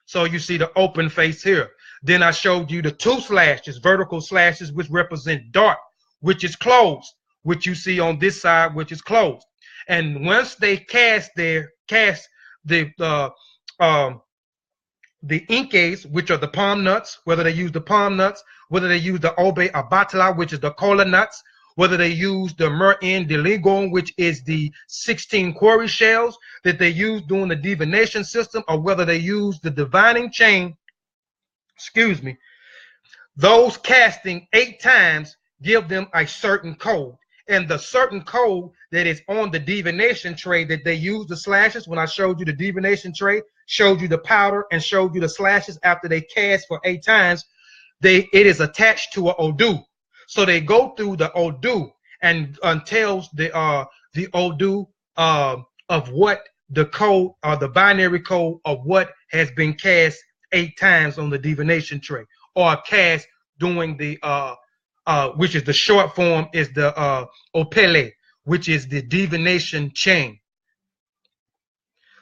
So you see the open face here. Then I showed you the 2 slashes, vertical slashes, which represent dark, which is closed, which you see on this side, which is closed. And once they cast the Incas, which are the palm nuts, whether they use the palm nuts, whether they use the Obe Abatala, which is the cola nuts, whether they use the Mer-en-di-Ligon, which is the 16 cowrie shells that they use during the divination system, or whether they use the divining chain, excuse me, those casting 8 times give them a certain code. And the certain code that is on the divination tray that they use the slashes, when I showed you the divination tray, showed you the powder and showed you the slashes after they cast for 8 times, it is attached to an Odu. So they go through the Odu and tells the Odu of what the code or the binary code of what has been cast 8 times on the divination tray, or cast during the which is the short form is the Opele, which is the divination chain.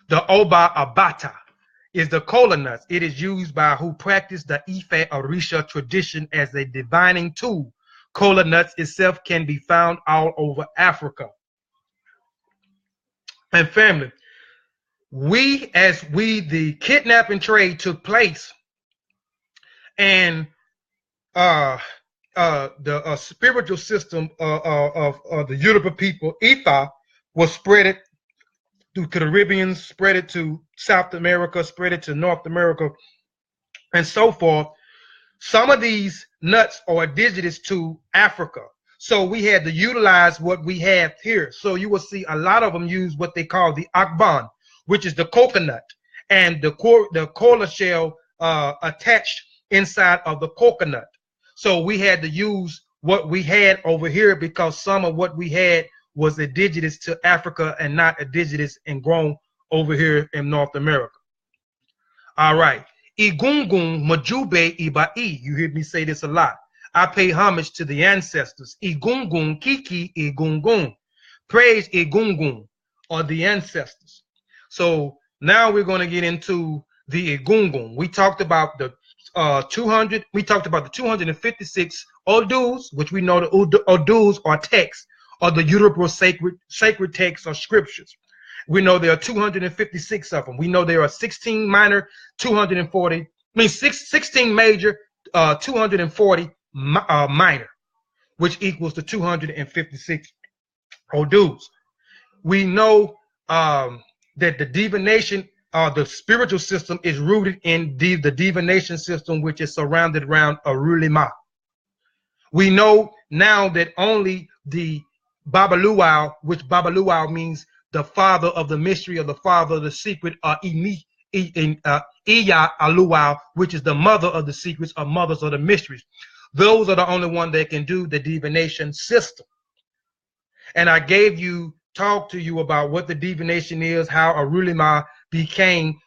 The Oba Abata is the cola nuts. It is used by who practice the Ife Orisha tradition as a divining tool. Cola nuts itself can be found all over Africa. And family, the kidnapping trade took place, and the spiritual system of the Yoruba people, Ifa, was spread to the Caribbean, spread it to South America, spread it to North America, and so forth. Some of these nuts are indigenous to Africa. So we had to utilize what we have here. So you will see a lot of them use what they call the akban, which is the coconut, and the cola shell attached inside of the coconut. So we had to use what we had over here because some of what we had was indigenous to Africa and not indigenous and grown over here in North America. All right. Igungun Majube Ibai. You hear me say this a lot. I pay homage to the ancestors. Igungun Kiki Igungun. Praise Igungun, or the ancestors. So now we're going to get into the Igungun. We talked about the 256 Odus, which we know the Odus are texts, or the Yoruba sacred texts or scriptures. We know there are 256 of them. We know there are 16 minor, 16 major, 240 minor, which equals the 256 Odus. We know that the divination, the spiritual system, is rooted in the divination system, which is surrounded around Arulima. We know now that only the Babaluau, which Babaluau means the father of the mystery, or the father of the secret, or Iya Aluau, which is the mother of the secrets, or mothers of the mysteries. Those are the only one that can do the divination system. And I talked to you about what the divination is, how Arulima became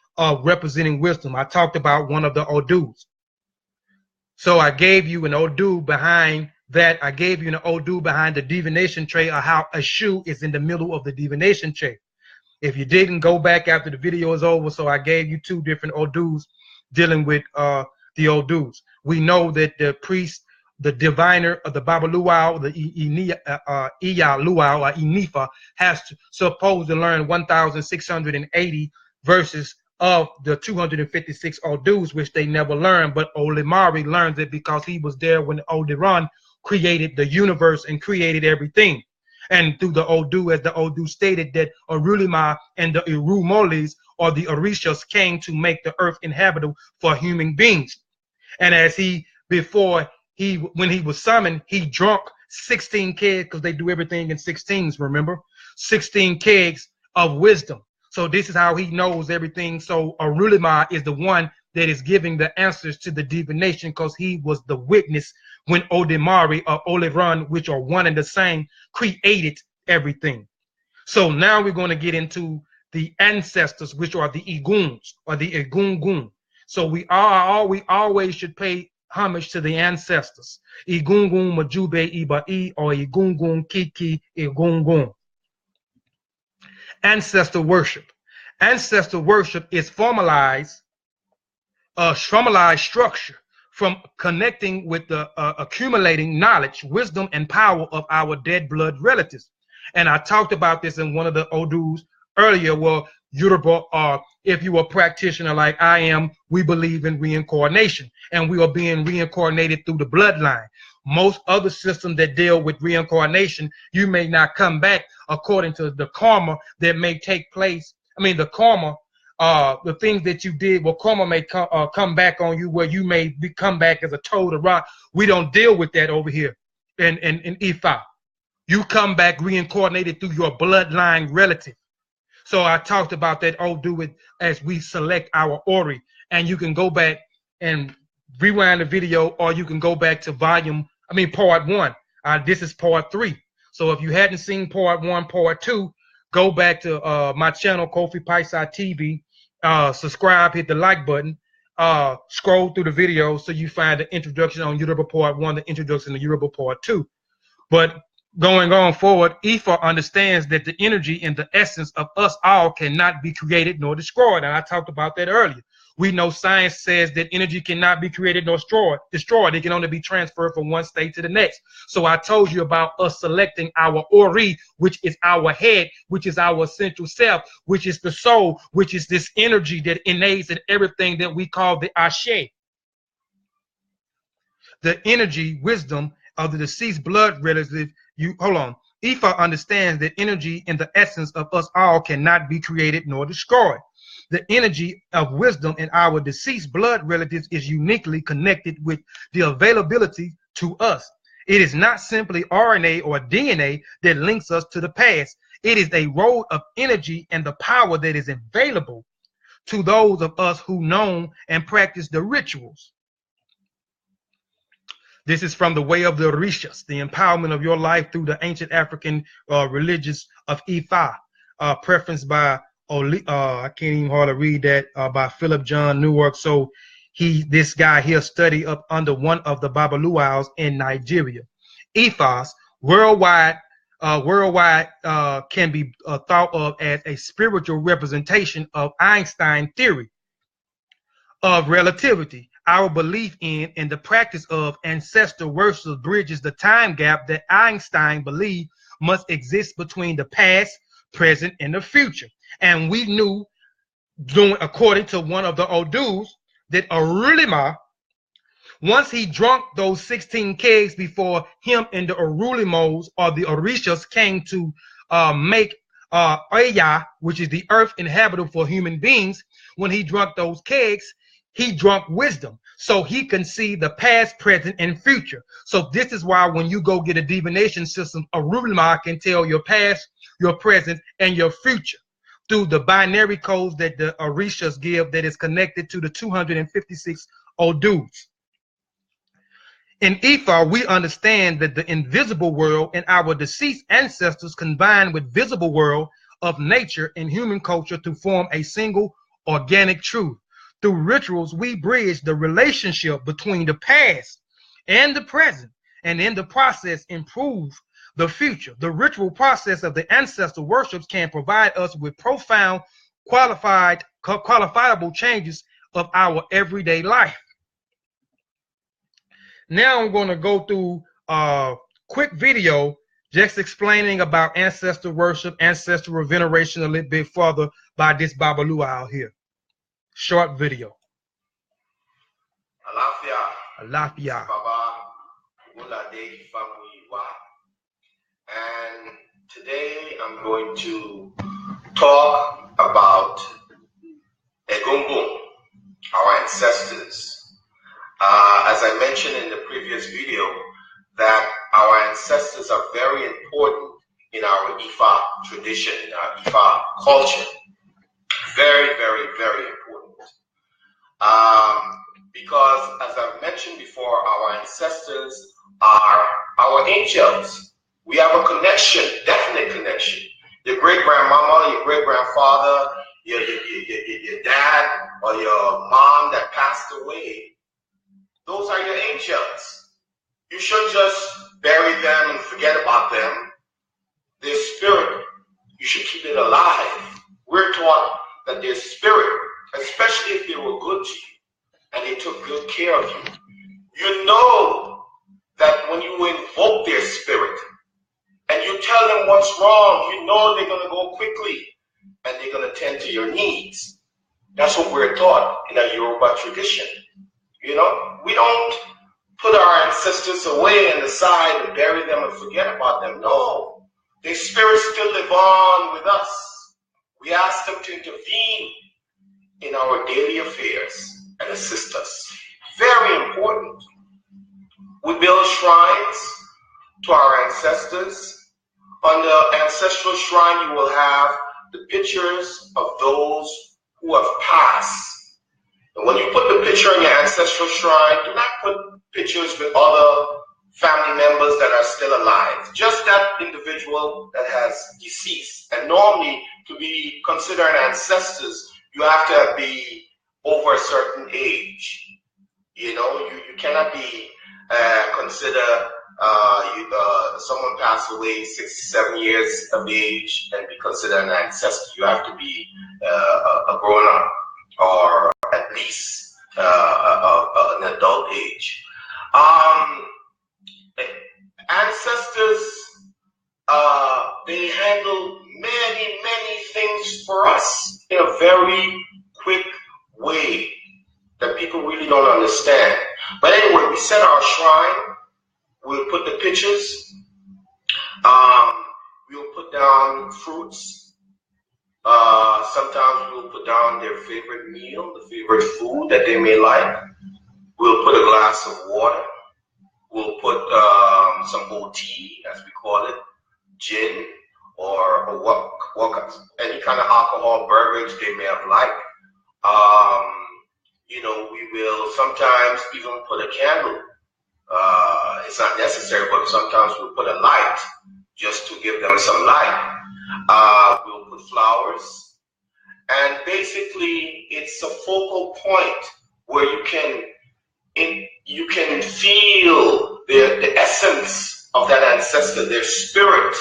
representing wisdom. I talked about one of the Odus. So I gave you an Odu behind that. I gave you an Odu behind the divination tray, or how a shoe is in the middle of the divination tray. If you didn't, go back after the video is over. So I gave you two different Odus dealing with the Odus. We know that the priest, the diviner of the Babaluau, the Iya Luau, or Inifa, has supposed to learn 1,680 verses of the 256 Odus, which they never learned. But Olimari learns it because he was there when Odiran created the universe and created everything. And through the Odu, as the Odu stated, that Arulima and the Irumolis, or the Orishas, came to make the earth inhabitable for human beings. And as when he was summoned, he drunk 16 kegs, because they do everything in 16s, remember? 16 kegs of wisdom. So this is how he knows everything. So Arulima is the one that is giving the answers to the divination, because he was the witness when Odemari or Oleran, which are one and the same, created everything. So now we're going to get into the ancestors, which are the Iguns, or the Igungun. So we always should pay homage to the ancestors. Igungun Majube Ibai, or Igungun Kiki Igungun. Ancestor worship. Ancestor worship is formalized structure from connecting with the accumulating knowledge, wisdom, and power of our dead blood relatives. And I talked about this in one of the Odus earlier. Well, Yoruba, if you are a practitioner like I am, we believe in reincarnation, and we are being reincarnated through the bloodline. Most other systems that deal with reincarnation, you may not come back according to the karma that may take place. I mean, the karma, the things that you did, well, karma may come back on you, where you may come back as a toad or rock. We don't deal with that over here in Ifa. You come back reincarnated through your bloodline relative. So I talked about that. Do it as we select our Ori, and you can go back and rewind the video, or you can go back to part 1. This is part 3. So if you hadn't seen part 1, part 2, go back to my channel, Kofi Paisai TV, subscribe, hit the like button, scroll through the video so you find the introduction on Yoruba part 1, the introduction to Yoruba part 2. But going on forward, Ifa understands that the energy and the essence of us all cannot be created nor destroyed. And I talked about that earlier. We know science says that energy cannot be created nor destroyed. It can only be transferred from one state to the next. So I told you about us selecting our Ori, which is our head, which is our essential self, which is the soul, which is this energy that innates in everything that we call the Ashe. The energy, wisdom of the deceased blood relative. Ifa understands that energy and the essence of us all cannot be created nor destroyed. The energy of wisdom in our deceased blood relatives is uniquely connected with the availability to us. It is not simply RNA or DNA that links us to the past. It is a road of energy and the power that is available to those of us who know and practice the rituals. This is from the way of the Orishas, the empowerment of your life through the ancient African religions of Ifa, preferenced by I can't even hardly read that, by Philip John Newark. So this guy here studied up under one of the Babaluaus in Nigeria. Ifas worldwide can be thought of as a spiritual representation of Einstein theory of relativity. Our belief in and the practice of ancestral worship bridges the time gap that Einstein believed must exist between the past, present, and the future. And we knew, according to one of the Odus, that Arulima, once he drunk those 16 kegs before him and the Arulimos or the Orishas came to make Oya, which is the earth inhabitable for human beings, when he drunk those kegs, he drunk wisdom. So he can see the past, present, and future. So this is why when you go get a divination system, Arulima can tell your past, your present, and your future through the binary codes that the Orishas give that is connected to the 256 Odus. In Ifa, we understand that the invisible world and our deceased ancestors combine with visible world of nature and human culture to form a single organic truth. Through rituals, we bridge the relationship between the past and the present, and in the process improve the future. The ritual process of the ancestral worships can provide us with profound, qualifiable changes of our everyday life. Now I'm going to go through a quick video just explaining about ancestral worship, ancestral veneration a little bit further by this Babalua out here. Short video. Alafia. And today I'm going to talk about Egungun, our ancestors. As I mentioned in the previous video, that our ancestors are very important in our Ifa tradition, our Ifa culture. Very, very, very important. Because as I've mentioned before, our ancestors are our angels. We have a connection, definite connection. Your great-grandmama, your great-grandfather, your dad, or your mom that passed away, those are your angels. You shouldn't just bury them and forget about them. Their spirit, you should keep it alive. We're taught that their spirit, especially if they were good to you and they took good care of you, you know that when you invoke their spirit and you tell them what's wrong, you know they're going to go quickly and they're going to tend to your needs. That's what we're taught in our Yoruba tradition. You know, we don't put our ancestors away on the side and bury them and forget about them. No, their spirits still live on with us. We ask them to intervene in our daily affairs and assist us. Very important. We build shrines to our ancestors. On the ancestral shrine, you will have the pictures of those who have passed. And when you put the picture in your ancestral shrine, do not put pictures with other family members that are still alive. Just that individual that has deceased. And normally, to be considered ancestors, you have to be over a certain age. You know, you cannot be considered someone passed away 6-7 years of age and be considered an ancestor. You have to be a grown-up, or at least an adult age. Ancestors, they handle many things for us in a very quick way that people really don't understand. But anyway, we set our shrine. We'll put the pictures. We'll put down fruits. Sometimes we'll put down their favorite meal, the favorite food that they may like. We'll put a glass of water. We'll put some OT, as we call it, gin, or what any kind of alcohol beverage they may have liked. You know, we will sometimes even put a candle. It's not necessary, but sometimes we'll put a light just to give them some light. We'll put flowers. And basically, it's a focal point where you can feel the essence of that ancestor, their spirit,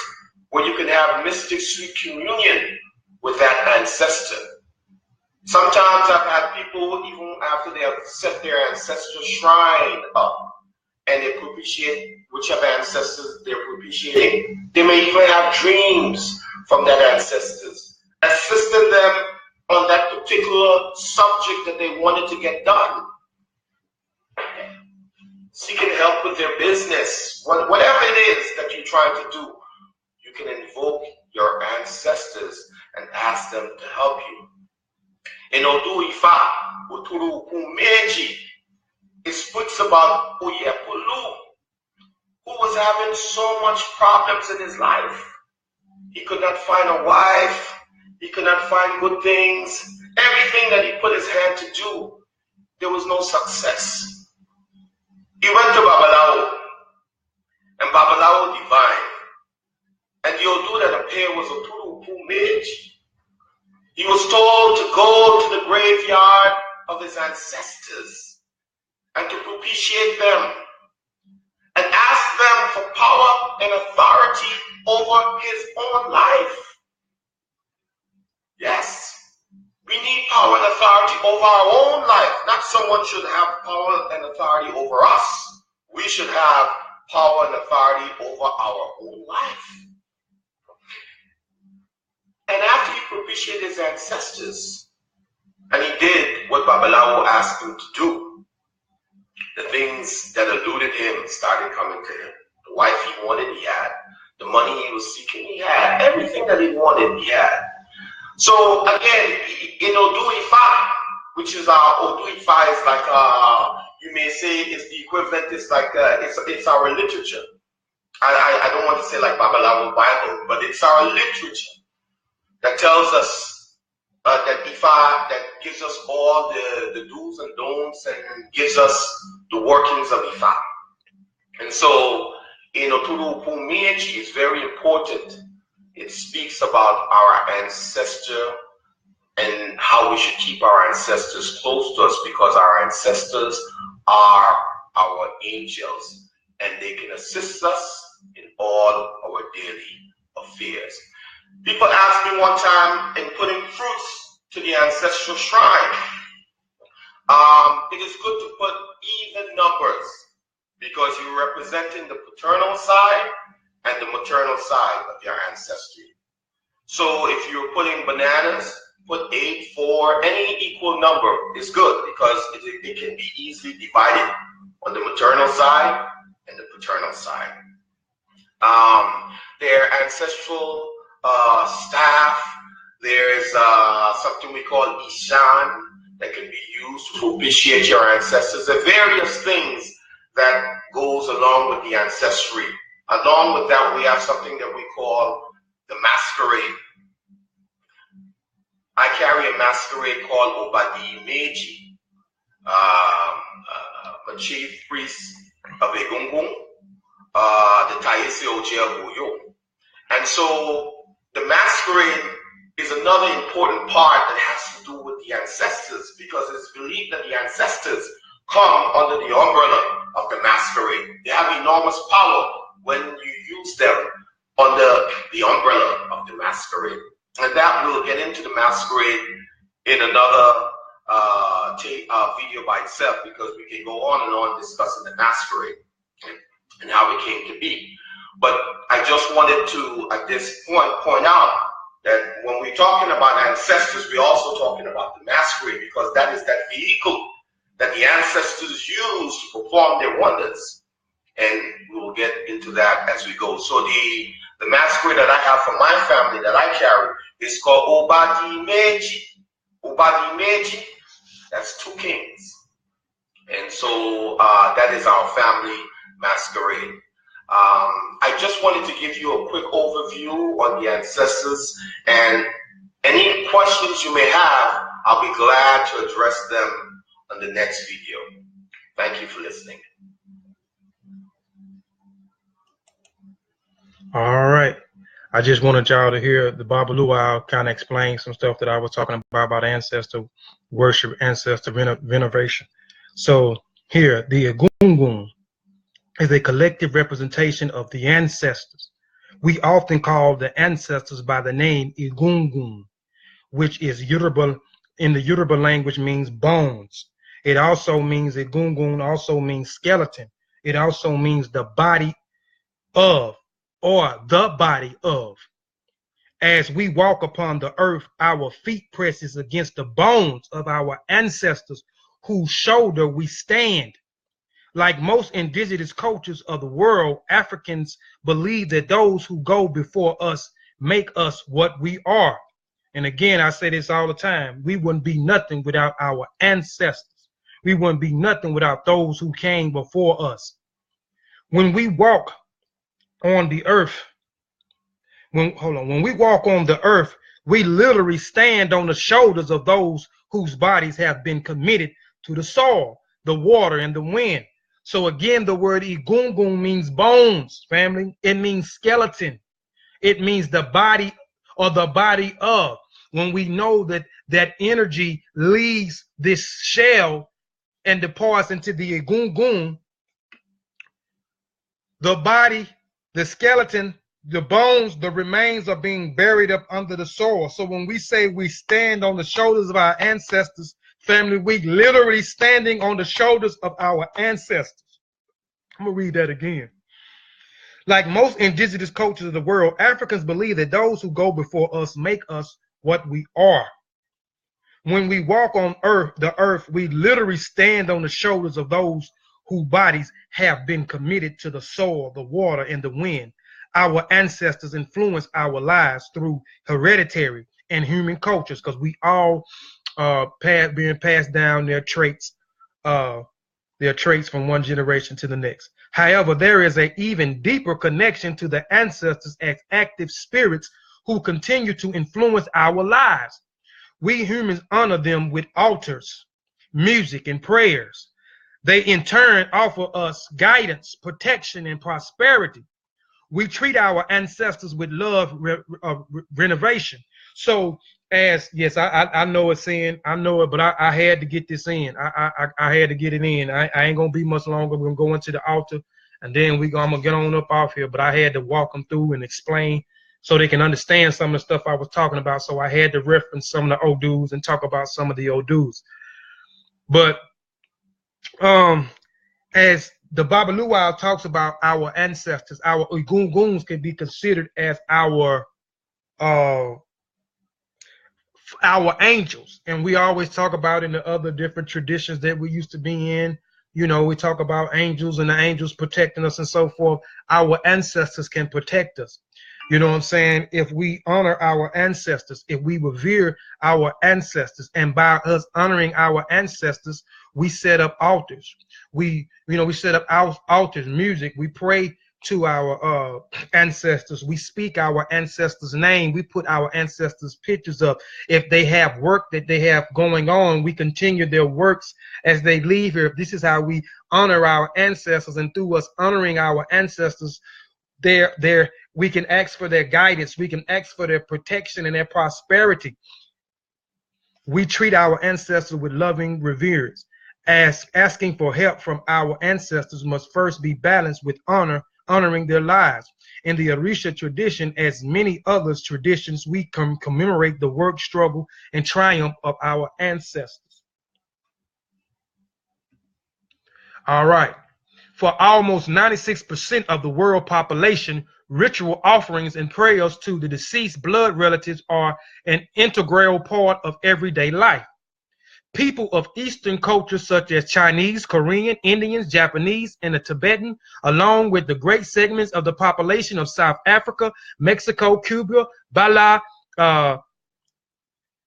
where you can have mystic sweet communion with that ancestor. Sometimes I've had people, even after they have set their ancestral shrine up, and they propitiate whichever ancestors they're propitiating, they may even have dreams from that ancestors, assisting them on that particular subject that they wanted to get done. Seeking help with their business, whatever it is that you're trying to do, you can invoke your ancestors and ask them to help you. In Odu Ifa, Uturu Kumeji, it speaks about Uyepulu, who was having so much problems in his life. He could not find a wife, he could not find good things. Everything that he put his hand to do, there was no success. He went to Babalawo, and Babalawo divined. And the Odu that appeared was Oturu Kumeji. He was told to go to the graveyard of his ancestors and to propitiate them and ask them for power and authority over his own life. Yes, we need power and authority over our own life. Not someone should have power and authority over us. We should have power and authority over our own life. And after he propitiated his ancestors, and he did what Babalawo asked him to do, the things that eluded him started coming to him. The wife he wanted, he had. The money he was seeking, he had. Everything that he wanted, he had. So again, in Odu Ifa, which is our Odu Ifa, is like you may say is the equivalent. It's like it's our literature. I don't want to say like Babalawo Bible, but it's our literature that tells us that Ifa, that gives us all the do's and don'ts and gives us the workings of Ifa. And so in Oturu Pumeji is very important. It speaks about our ancestor and how we should keep our ancestors close to us, because our ancestors are our angels and they can assist us in all our daily affairs. People asked me one time in putting fruits to the ancestral shrine, it is good to put even numbers because you're representing the paternal side and the maternal side of your ancestry. So if you're putting bananas, put 8, 4, any equal number is good because it can be easily divided on the maternal side and the paternal side. Their ancestral staff, there's something we call Ishan that can be used to propitiate your ancestors. There are various things that goes along with the ancestry. Along with that, we have something that we call the masquerade. I carry a masquerade called Obadi Meji, a chief priest of Egungun, the Taisi Ojeabuyo. And so the masquerade is another important part that has to do with the ancestors, because it's believed that the ancestors come under the umbrella of the masquerade. They have enormous power when you use them under the umbrella of the masquerade. And that we'll get into the masquerade in another video by itself, because we can go on and on discussing the masquerade and how it came to be. But I just wanted to, at this point out that when we're talking about ancestors, we're also talking about the masquerade, because that is that vehicle that the ancestors use to perform their wonders. And we will get into that as we go. So the masquerade that I have for my family that I carry is called Obadimeji. Obadimeji, that's 2 kings. And so that is our family masquerade. I just wanted to give you a quick overview on the ancestors, and any questions you may have, I'll be glad to address them on the next video. Thank you for listening. All right. I just wanted y'all to hear the Baba Luau kind of explain some stuff that I was talking about ancestor worship, ancestor veneration. So here, the Egungun is a collective representation of the ancestors. We often call the ancestors by the name Egungun, which is Yoruba, in the Yoruba language means bones. It also means, Egungun also means skeleton. It also means the body of, or the body of. As we walk upon the earth, our feet presses against the bones of our ancestors, whose shoulder we stand. Like most indigenous cultures of the world, Africans believe that those who go before us make us what we are. And again, I say this all the time, we wouldn't be nothing without our ancestors. We wouldn't be nothing without those who came before us. When we walk on the earth, when we walk on the earth, we literally stand on the shoulders of those whose bodies have been committed to the soil, the water, and the wind. So again, the word Egungun means bones, family. It means skeleton. It means the body, or the body of. When we know that that energy leaves this shell and departs into the Egungun, the body, the skeleton, the bones, the remains are being buried up under the soil. So when we say we stand on the shoulders of our ancestors, family, we literally standing on the shoulders of our ancestors. I'm gonna read that again. Like most indigenous cultures of the world, Africans believe that those who go before us make us what we are. When we walk on the earth, we literally stand on the shoulders of those whose bodies have been committed to the soil, the water, and the wind. Our ancestors influence our lives through hereditary and human cultures, because we all being passed down their traits from one generation to the next. However, there is an even deeper connection to the ancestors as active spirits who continue to influence our lives. We humans honor them with altars, music, and prayers. They in turn offer us guidance, protection, and prosperity. We treat our ancestors with love, renovation. So as, yes, I know it's in, I know it, but I had to get this in. I had to get it in. I ain't gonna be much longer. We're gonna go into the altar, and then I'm gonna get on up off here. But I had to walk them through and explain so they can understand some of the stuff I was talking about. So I had to reference some of the Odus and talk about some of the Odus. But as the Baba Luau talks about our ancestors, our Egunguns can be considered as our angels. And we always talk about in the other different traditions that we used to be in, you know, we talk about angels and the angels protecting us and so forth. Our ancestors can protect us. You know what I'm saying? If we honor our ancestors, if we revere our ancestors, and by us honoring our ancestors, we set up altars. We set up our altars, music. We pray to our ancestors. We speak our ancestors' name. We put our ancestors' pictures up. If they have work that they have going on, we continue their works as they leave here. This is how we honor our ancestors, and through us honoring our ancestors, we can ask for their guidance. We can ask for their protection and their prosperity. We treat our ancestors with loving reverence. Asking for help from our ancestors must first be balanced with honoring their lives. In the Orisha tradition, as many others traditions, we commemorate the work, struggle, and triumph of our ancestors. All right. For almost 96% of the world population, ritual offerings and prayers to the deceased blood relatives are an integral part of everyday life. People of Eastern cultures such as Chinese, Korean, Indians, Japanese, and the Tibetan, along with the great segments of the population of South Africa, Mexico, Cuba, Bala,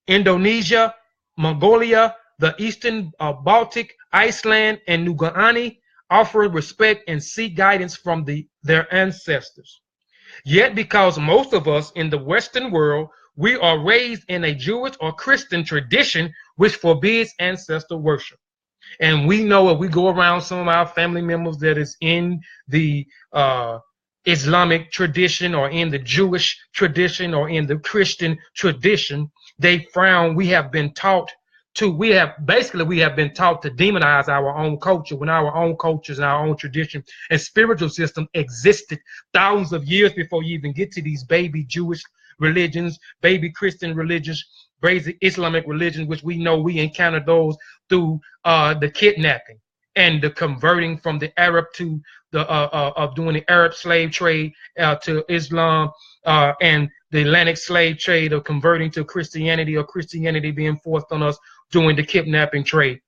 Indonesia, Mongolia, the Eastern Baltic, Iceland, and New Guinea, offer respect and seek guidance from their ancestors. Yet, because most of us in the Western world, we are raised in a Jewish or Christian tradition which forbids ancestor worship. And we know if we go around some of our family members that is in the Islamic tradition or in the Jewish tradition or in the Christian tradition, they frown. We have been taught to demonize our own culture when our own cultures and our own tradition and spiritual system existed thousands of years before you even get to these baby Jewish religions, baby Christian religions, basic Islamic religions, which we know we encountered those through the kidnapping and the converting from the Arab to the of doing the Arab slave trade to Islam and the Atlantic slave trade of converting to Christianity or Christianity being forced on us doing the kidnapping trade.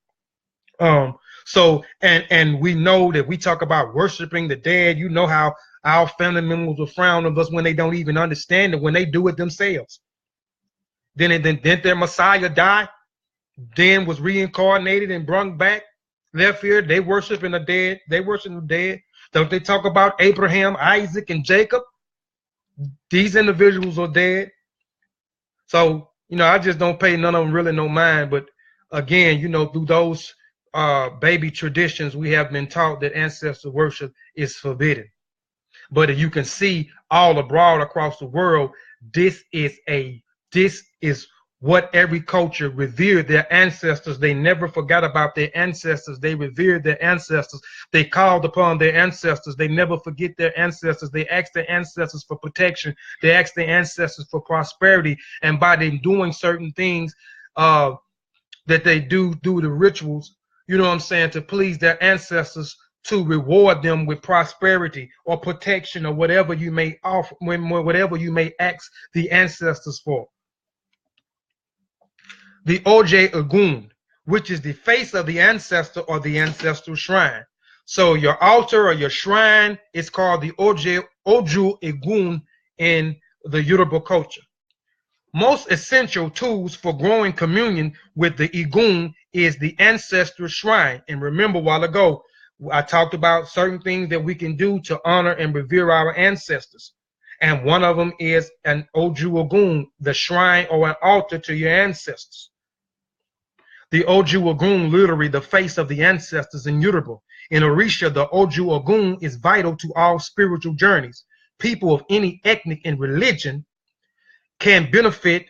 So we know that we talk about worshiping the dead. You know how our family members will frown on us when they don't even understand it, when they do it themselves. Then their Messiah died, then was reincarnated and brought back. Therefore, they worshiping the dead. They worship the dead. Don't they talk about Abraham, Isaac, and Jacob? These individuals are dead. So, I just don't pay none of them really no mind. But again, through those baby traditions, we have been taught that ancestor worship is forbidden. But if you can see all abroad across the world, this is what every culture revered their ancestors. They never forgot about their ancestors. They revered their ancestors. They called upon their ancestors. They never forget their ancestors. They asked their ancestors for protection. They asked their ancestors for prosperity. And by them doing certain things that they do the rituals, to please their ancestors, to reward them with prosperity or protection or whatever you may offer, whatever you may ask the ancestors for. The Oje Ogun, which is the face of the ancestor or the ancestral shrine. So your altar or your shrine is called the Oju Ogun in the Yoruba culture. Most essential tools for growing communion with the Igun is the ancestral shrine. And remember, a while ago, I talked about certain things that we can do to honor and revere our ancestors. And one of them is an Oju Ogun, the shrine or an altar to your ancestors. The Oju Ogun, literally the face of the ancestors in Yoruba. In Orisha, the Oju Ogun is vital to all spiritual journeys. People of any ethnic and religion can benefit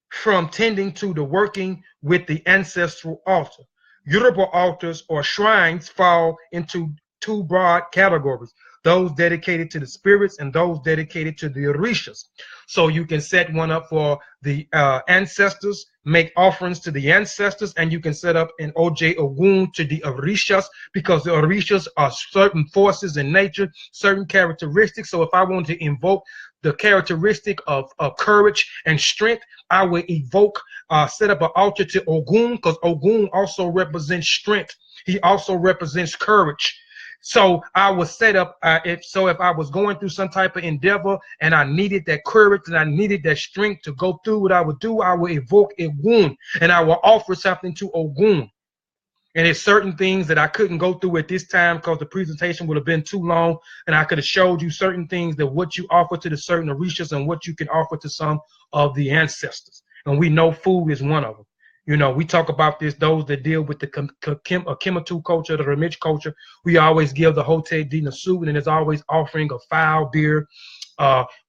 from tending to the working with the ancestral altar. Yoruba altars or shrines fall into two broad categories: those dedicated to the spirits and those dedicated to the Orishas. So you can set one up for the ancestors, make offerings to the ancestors, and you can set up an Oje Ogun to the Orishas, because the Orishas are certain forces in nature, certain characteristics. So if I want to invoke the characteristic of courage and strength, I will evoke, set up an altar to Ogun, because Ogun also represents strength. He also represents courage. So I would set up, if I was going through some type of endeavor and I needed that courage and I needed that strength to go through what I would do, I would evoke Ogun and I will offer something to Ogun. And it's certain things that I couldn't go through at this time because the presentation would have been too long, and I could have showed you certain things that what you offer to the certain Orishas and what you can offer to some of the ancestors. And we know food is one of them. We talk about this, those that deal with the Kemetu culture, the Remich culture, we always give the Hote Dina soup, and there's always offering of fowl, beer,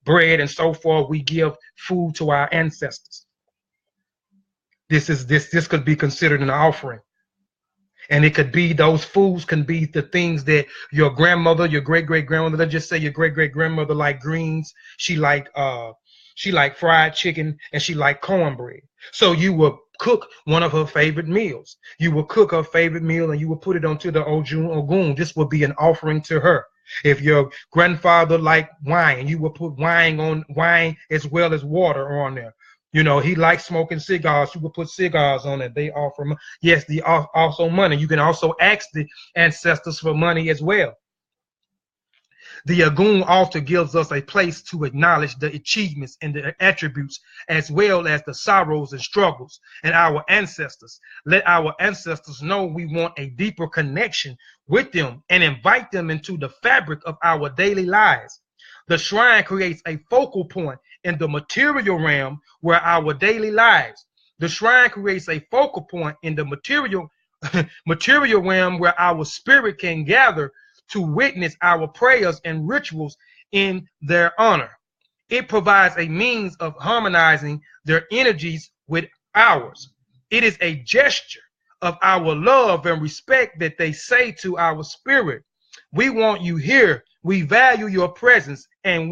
bread, and so forth. We give food to our ancestors. This could be considered an offering. And it could be, those foods can be the things that your grandmother, your great-great-grandmother, let's just say your great-great-grandmother liked greens. She liked She liked fried chicken and she liked cornbread. So you will cook one of her favorite meals. You will cook her favorite meal and you will put it onto the Ojun Ogun. This will be an offering to her. If your grandfather liked wine, you will put wine as well as water on there. You know, he likes smoking cigars. You will put cigars on it. They offer, yes, also money. You can also ask the ancestors for money as well. The Ogun altar gives us a place to acknowledge the achievements and the attributes, as well as the sorrows and struggles and our ancestors. Let our ancestors know we want a deeper connection with them and invite them into the fabric of our daily lives. The shrine creates a focal point in the material realm where our daily lives. The shrine creates a focal point in the material realm where our spirit can gather to witness our prayers and rituals in their honor. It provides a means of harmonizing their energies with ours. It is a gesture of our love and respect that they say to our spirit, we want you here. We value your presence, and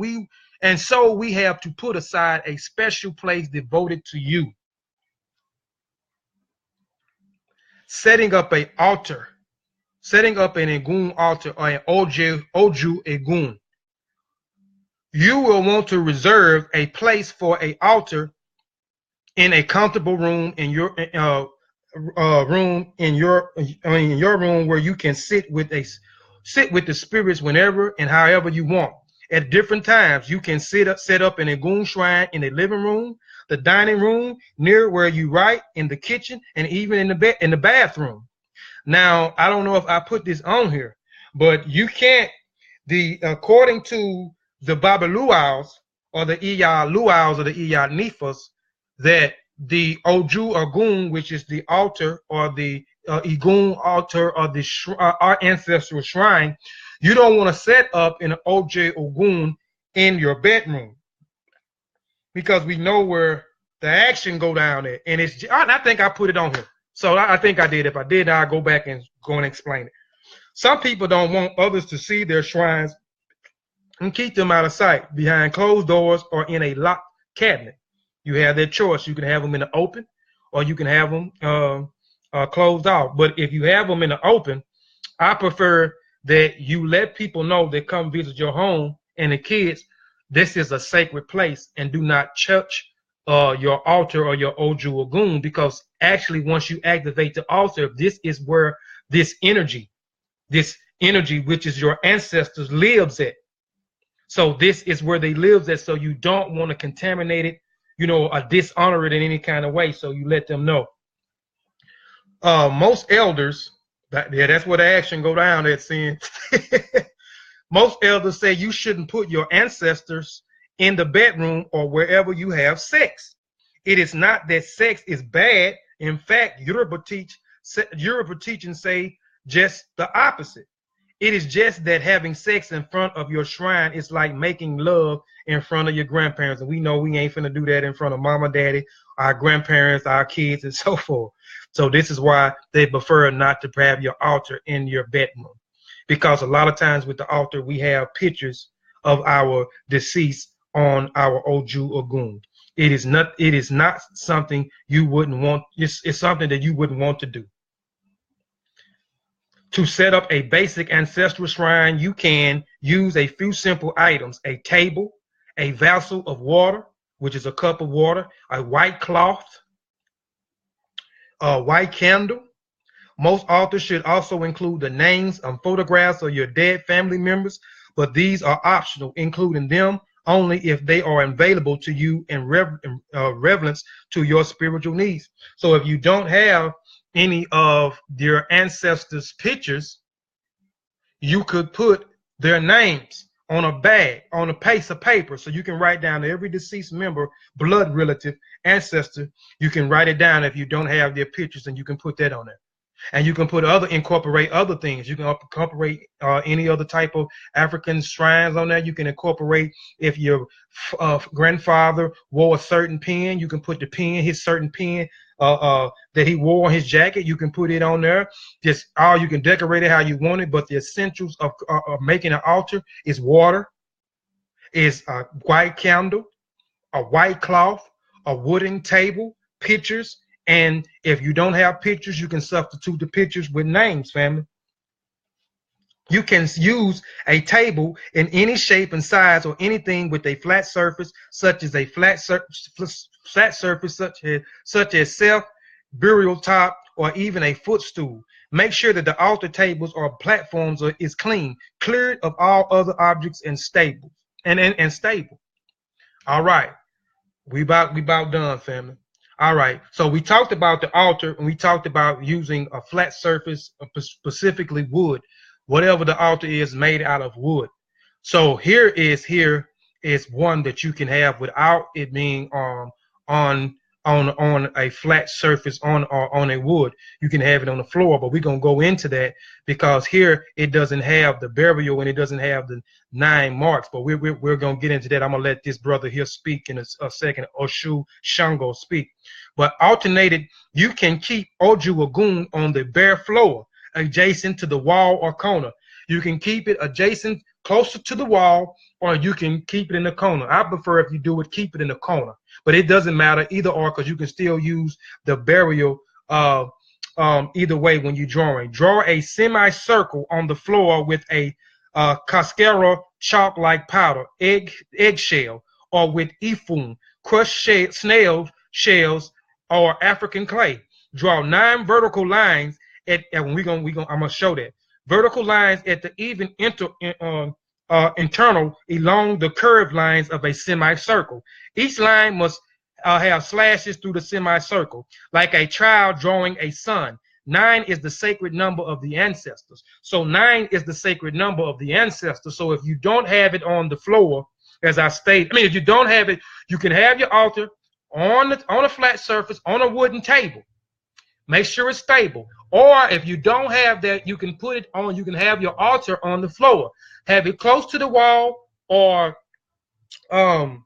so we have to put aside a special place devoted to you. Setting up an altar. Setting up an Egun altar or an Oju Egun. You will want to reserve a place for an altar in a comfortable room in your room where you can sit with the spirits whenever and however you want. At different times, you can set up an Egun shrine in the living room, the dining room, near where you write, in the kitchen, and even in the bathroom. Now, I don't know if I put this on here, but you can't, according to the Baba Luaus or the Iya Luaus or the Iya Nifas, that the Oju Ogun, which is the altar or the Egun altar or our ancestral shrine, you don't want to set up an Oju Ogun in your bedroom, because we know where the action go down there. And I think I put it on here. So I think I did. If I did, I'll go back and explain it. Some people don't want others to see their shrines and keep them out of sight behind closed doors or in a locked cabinet. You have that choice. You can have them in the open, or you can have them closed off. But if you have them in the open, I prefer that you let people know that come visit your home and the kids, this is a sacred place, and do not touch your altar or your Oju Ogun, because actually once you activate the altar, this is where this energy, which is your ancestors, lives at. So this is where they live at, so you don't want to contaminate it, or dishonor it in any kind of way. So you let them know. Most elders, that's where the action go down at, seeing. Most elders say you shouldn't put your ancestors in the bedroom or wherever you have sex. It is not that sex is bad. In fact, Yoruba teachings say just the opposite. It is just that having sex in front of your shrine is like making love in front of your grandparents. And we know we ain't finna do that in front of mama, daddy, our grandparents, our kids, and so forth. So this is why they prefer not to have your altar in your bedroom. Because a lot of times with the altar, we have pictures of our deceased on our Oju Ogun. It is not something you wouldn't want. It's something that you wouldn't want to do. To set up a basic ancestral shrine, you can use a few simple items: a table, a vessel of water, which is a cup of water, a white cloth, a white candle. Most altars should also include the names and photographs of your dead family members, but these are optional, including them only if they are available to you in reverence to your spiritual needs. So if you don't have any of your ancestors' pictures, you could put their names on a bag, on a piece of paper, so you can write down every deceased member, blood relative, ancestor. You can write it down if you don't have their pictures, and you can put that on there. And you can incorporate other things. You can incorporate any other type of African shrines on there. You can incorporate, if your grandfather wore a certain pin, you can put the pin, his certain pin that he wore on his jacket. You can put it on there. You can decorate it how you want it. But the essentials of making an altar is water, is a white candle, a white cloth, a wooden table, pictures, and if you don't have pictures, you can substitute the pictures with names, family. You can use a table in any shape and size or anything with a flat surface, such as a flat surface, such as self, burial top, or even a footstool. Make sure that the altar tables or platforms is clean, cleared of all other objects and stable. And stable. All right, we about done, family. All right, so we talked about the altar and we talked about using a flat surface, specifically wood. Whatever the altar is made out of wood. So here is one that you can have without it being on a flat surface on a wood. You can have it on the floor, but we're gonna go into that because here it doesn't have the burial and it doesn't have the 9 marks. But we're gonna get into that. I'm gonna let this brother here speak in a second. Oshu Shango speak. But alternated, you can keep Oju Ogun on the bare floor, adjacent to the wall or corner. You can keep it adjacent, closer to the wall, or you can keep it in the corner. I prefer if you do it, keep it in the corner. But it doesn't matter either or, because you can still use the burial either way when you're drawing. Draw a semicircle on the floor with a cascara chalk-like powder, eggshell, or with ifun, crushed snail shells, or African clay. Draw 9 vertical lines and I'm gonna show that. Vertical lines at the even internal along the curved lines of a semicircle. Each line must have slashes through the semicircle, like a child drawing a sun. 9 is the sacred number of the ancestors. So 9 is the sacred number of the ancestors. So if you don't have it on the floor, as I stated, if you don't have it, you can have your altar on a flat surface, on a wooden table. Make sure it's stable. Or if you don't have that, you can put it on, you can have your altar on the floor. Have it close to the wall or at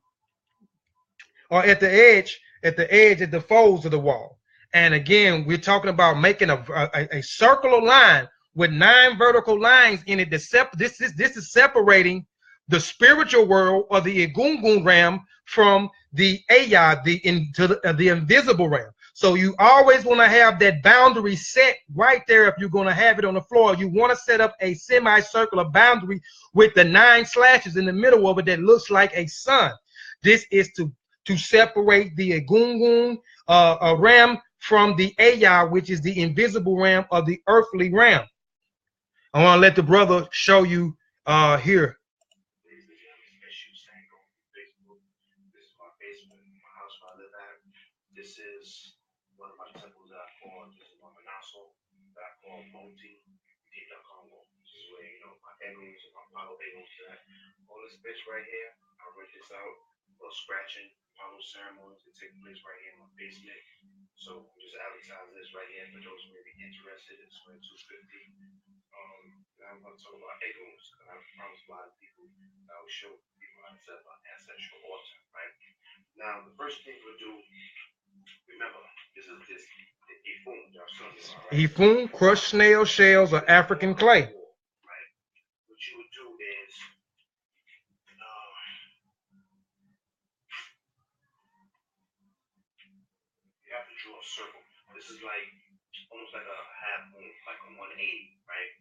the edge, at the folds of the wall. And again, we're talking about making a circular line with 9 vertical lines in it. This is separating the spiritual world or the Egungun realm from the Aya, the invisible realm. So you always want to have that boundary set right there. If you're going to have it on the floor, you want to set up a semicircular boundary with the 9 slashes in the middle of it that looks like a sun. This is to separate the Egungun realm from the Aya, which is the invisible realm of the earthly realm. I want to let the brother show you here. This is one of my temples that I call, this is my Manasseh, that I call Monty, Congo. This is where, my echoes and my Apollo echoes at. All this space right here, I rent this out, little scratching, Apollo ceremonies that take place right here in my basement. So I'm just advertising this right here for those who may be interested. It's for $250. I'm going to talk about echoes, because I promised a lot of people that I will show people how to set up an ancestral altar, right? Now, the first thing we'll do, remember, this is Ifun, crushed snail shells, or African clay. Right? What you would do is you have to draw a circle. This is like almost like a half moon, like a 180, right?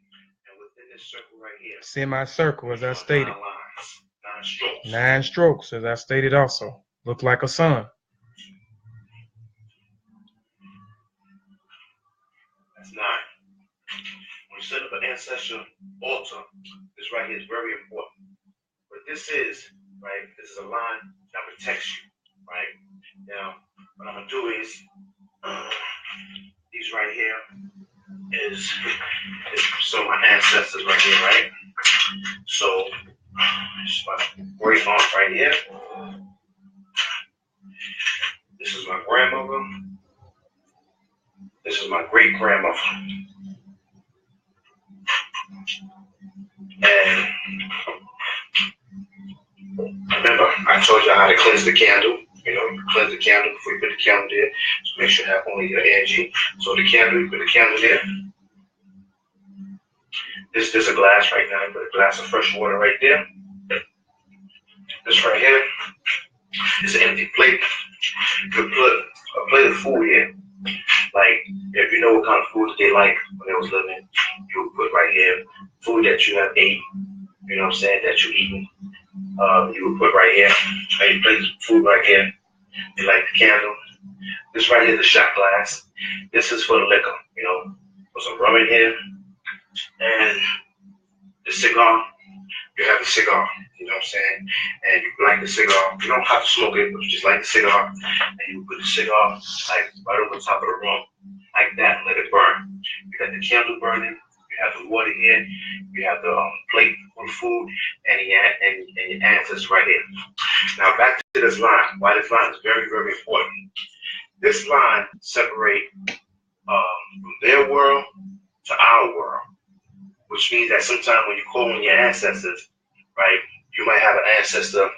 And within this circle right here, semicircle, as I stated. 9 lines, 9 strokes. 9 strokes, as I stated also. Look like a sun. That's 9. When you set up an ancestral altar, this right here is very important. What this is, right, this is a line that protects you, right? Now, what I'm going to do is, these right here is some of my ancestors right here, right? So, this is my great aunt right here. This is my grandmother. This is my great grandmother. And remember, I told you how to cleanse the candle. You cleanse the candle before you put the candle there. So make sure you have only your energy. So the candle, you put the candle there. This is a glass right now. You put a glass of fresh water right there. This right here. It's an empty plate. You could put a plate of food here. Like, if you know what kind of food they like when they was living, you would put right here food that you have ate, you know what I'm saying, that you eaten. You would put right here, and you place food right here. You light the candle. This right here is the shot glass. This is for the liquor, you know. Put some rum in here. And the cigar, you have the cigar, you know what I'm saying? And you light the cigar. You don't have to smoke it, but you just light the cigar. And you put the cigar like right over the top of the room, like that, and let it burn. You got the candle burning. You have the water here. You have the plate full of food, and your ancestors right here. Now back to this line. Why this line is very, very important. This line separates from their world to our world, which means that sometimes when you call on your ancestors, right, you might have an ancestor,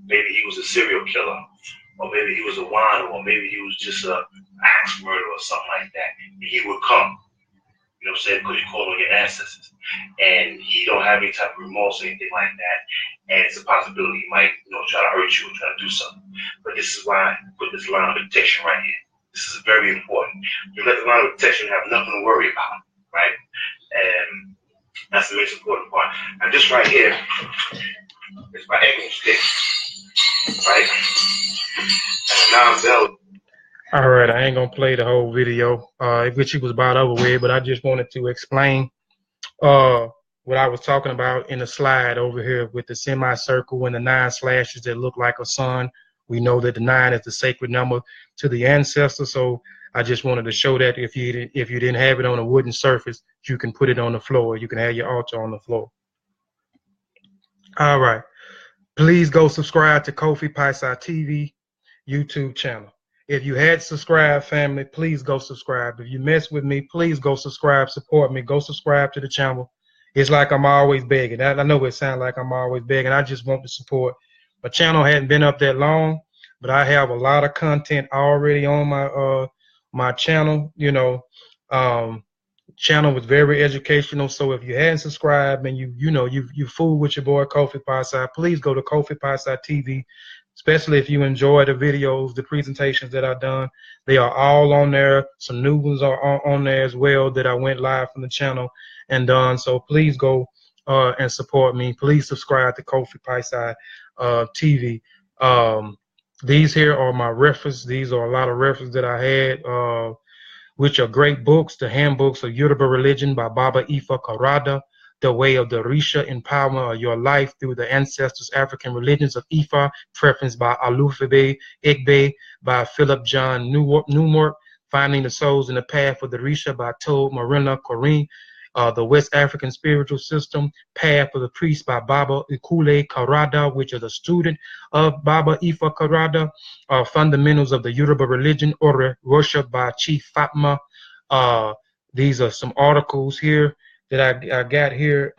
maybe he was a serial killer, or maybe he was a whiner, or maybe he was just an axe murderer or something like that. He would come. You know what I'm saying? Because you call on your ancestors. And he don't have any type of remorse or anything like that. And it's a possibility he might, you know, try to hurt you or try to do something. But this is why I put this line of protection right here. This is very important. You let the line of protection have nothing to worry about, right? And that's the most important part. And this right here is my echo stick, right? And now bell. All right, I ain't gonna play the whole video, which it was about over with, but I just wanted to explain what I was talking about in the slide over here with the semicircle and the 9 slashes that look like a sun. We know that the 9 is the sacred number to the ancestors, so I just wanted to show that if you didn't have it on a wooden surface, you can put it on the floor. You can have your altar on the floor. All right, please go subscribe to Kofi Paisai TV YouTube channel. If you had subscribed, family, please go subscribe. If you mess with me, please go subscribe, support me, go subscribe to the channel. It's like I'm always begging. I know it sounds like I'm always begging. I just want the support. My channel hadn't been up that long, but I have a lot of content already on my my channel. You know, channel was very educational. So if you hadn't subscribed and you fool with your boy Kofi Paisai, please go to Kofi Paisai TV. Especially if you enjoy the videos, the presentations that I've done. They are all on there. Some new ones are on there as well that I went live from the channel and done. So please go and support me. Please subscribe to Kofi Paisai TV. These here are my references. These are a lot of references that I had, which are great books. The Handbooks of Yoruba Religion by Baba Ifa Karada. The Way of the Risha, Empowerment of Your Life Through the Ancestors, African Religions of Ifa, preference by Alufebe Igbe, by Philip John Newmark, Finding the Souls in the Path of the Risha by Toad Marina Corrine, The West African Spiritual System, Path of the Priest by Baba Ikule Karada, which is a student of Baba Ifa Karada, Fundamentals of the Yoruba Religion, or Worship by Chief Fatma. These are some articles here that I got here.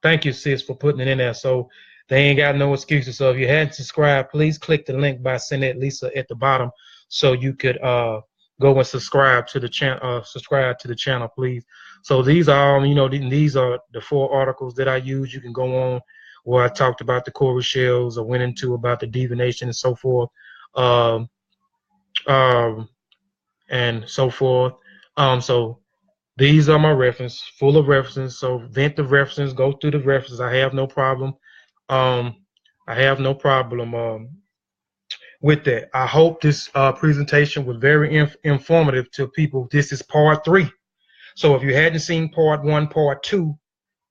Thank you, sis, for putting it in there. So they ain't got no excuses. So if you hadn't subscribed, please click the link by Sinette Lisa at the bottom so you could go and subscribe to the channel. Please. So these are these are the 4 articles that I use. You can go on where I talked about the core shells, I went into about the divination and so forth. And so forth. So these are my references, full of references. So vent the references, go through the references. I have no problem. With that. I hope this presentation was very informative to people. This is part 3. So if you hadn't seen part 1, part 2,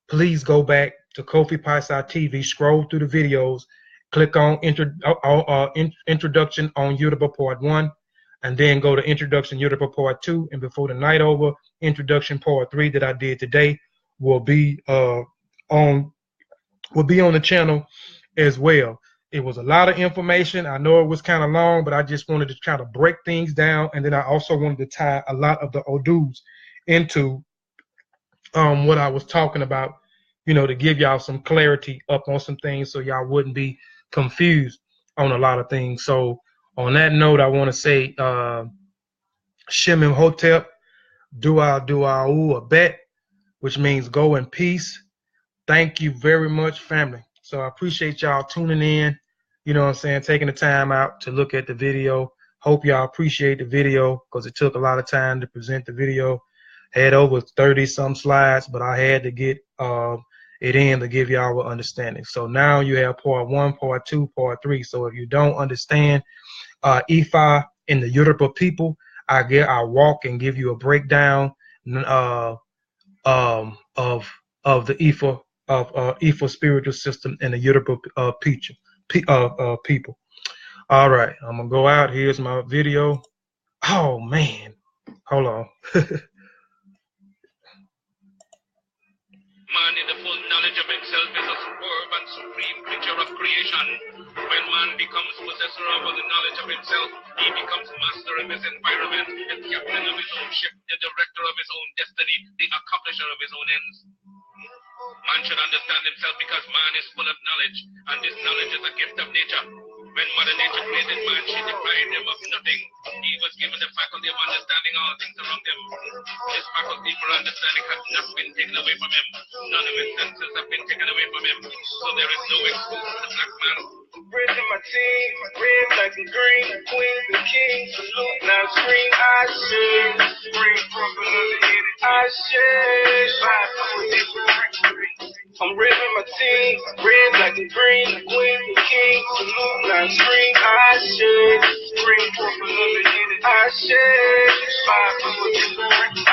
please go back to Kofi Paisai TV, scroll through the videos, click on Introduction on Yoruba Part 1, and then go to Introduction Yoruba Part 2, and before the night over, Introduction Part 3 that I did today will be on the channel as well. It was a lot of information. I know it was kind of long, but I just wanted to kind of break things down, and then I also wanted to tie a lot of the Odus into what I was talking about, to give y'all some clarity up on some things so y'all wouldn't be confused on a lot of things. So on that note, I want to say Shemim Hotep, Dua Abet, which means go in peace. Thank you very much, family. So I appreciate y'all tuning in. you know what I'm saying, taking the time out to look at the video. Hope y'all appreciate the video because it took a lot of time to present the video. Had over 30 some slides, but I had to get it in to give y'all an understanding. So now you have part 1, part 2, part 3. So if you don't understand Ifa in the Yoruba people, I walk and give you a breakdown of the Ifa Ifa spiritual system in the Yoruba people. All right, I'm gonna go out. Here's my video. Oh man, hold on. Man in the full knowledge of himself is a superb and supreme creature of creation. When man becomes possessor of the knowledge of himself, he becomes master of his environment, the captain of his own ship, the director of his own destiny, the accomplisher of his own ends. Man should understand himself because man is full of knowledge, and this knowledge is a gift of nature. When Mother Nature created man, she deprived him of nothing. He was given the faculty of understanding all things around him. This faculty for understanding has not been taken away from him. None of his senses have been taken away from him. So there is no excuse for the black man. Bridging my team, red, black, and green, queens and kings, salute, now scream, I should, spring from below the head, I should, vibe to a different frequency. I'm ripping my team, red, black, and green, queens and kings, salute, now scream, I should, spring from below the head, I should, vibe to a different frequency.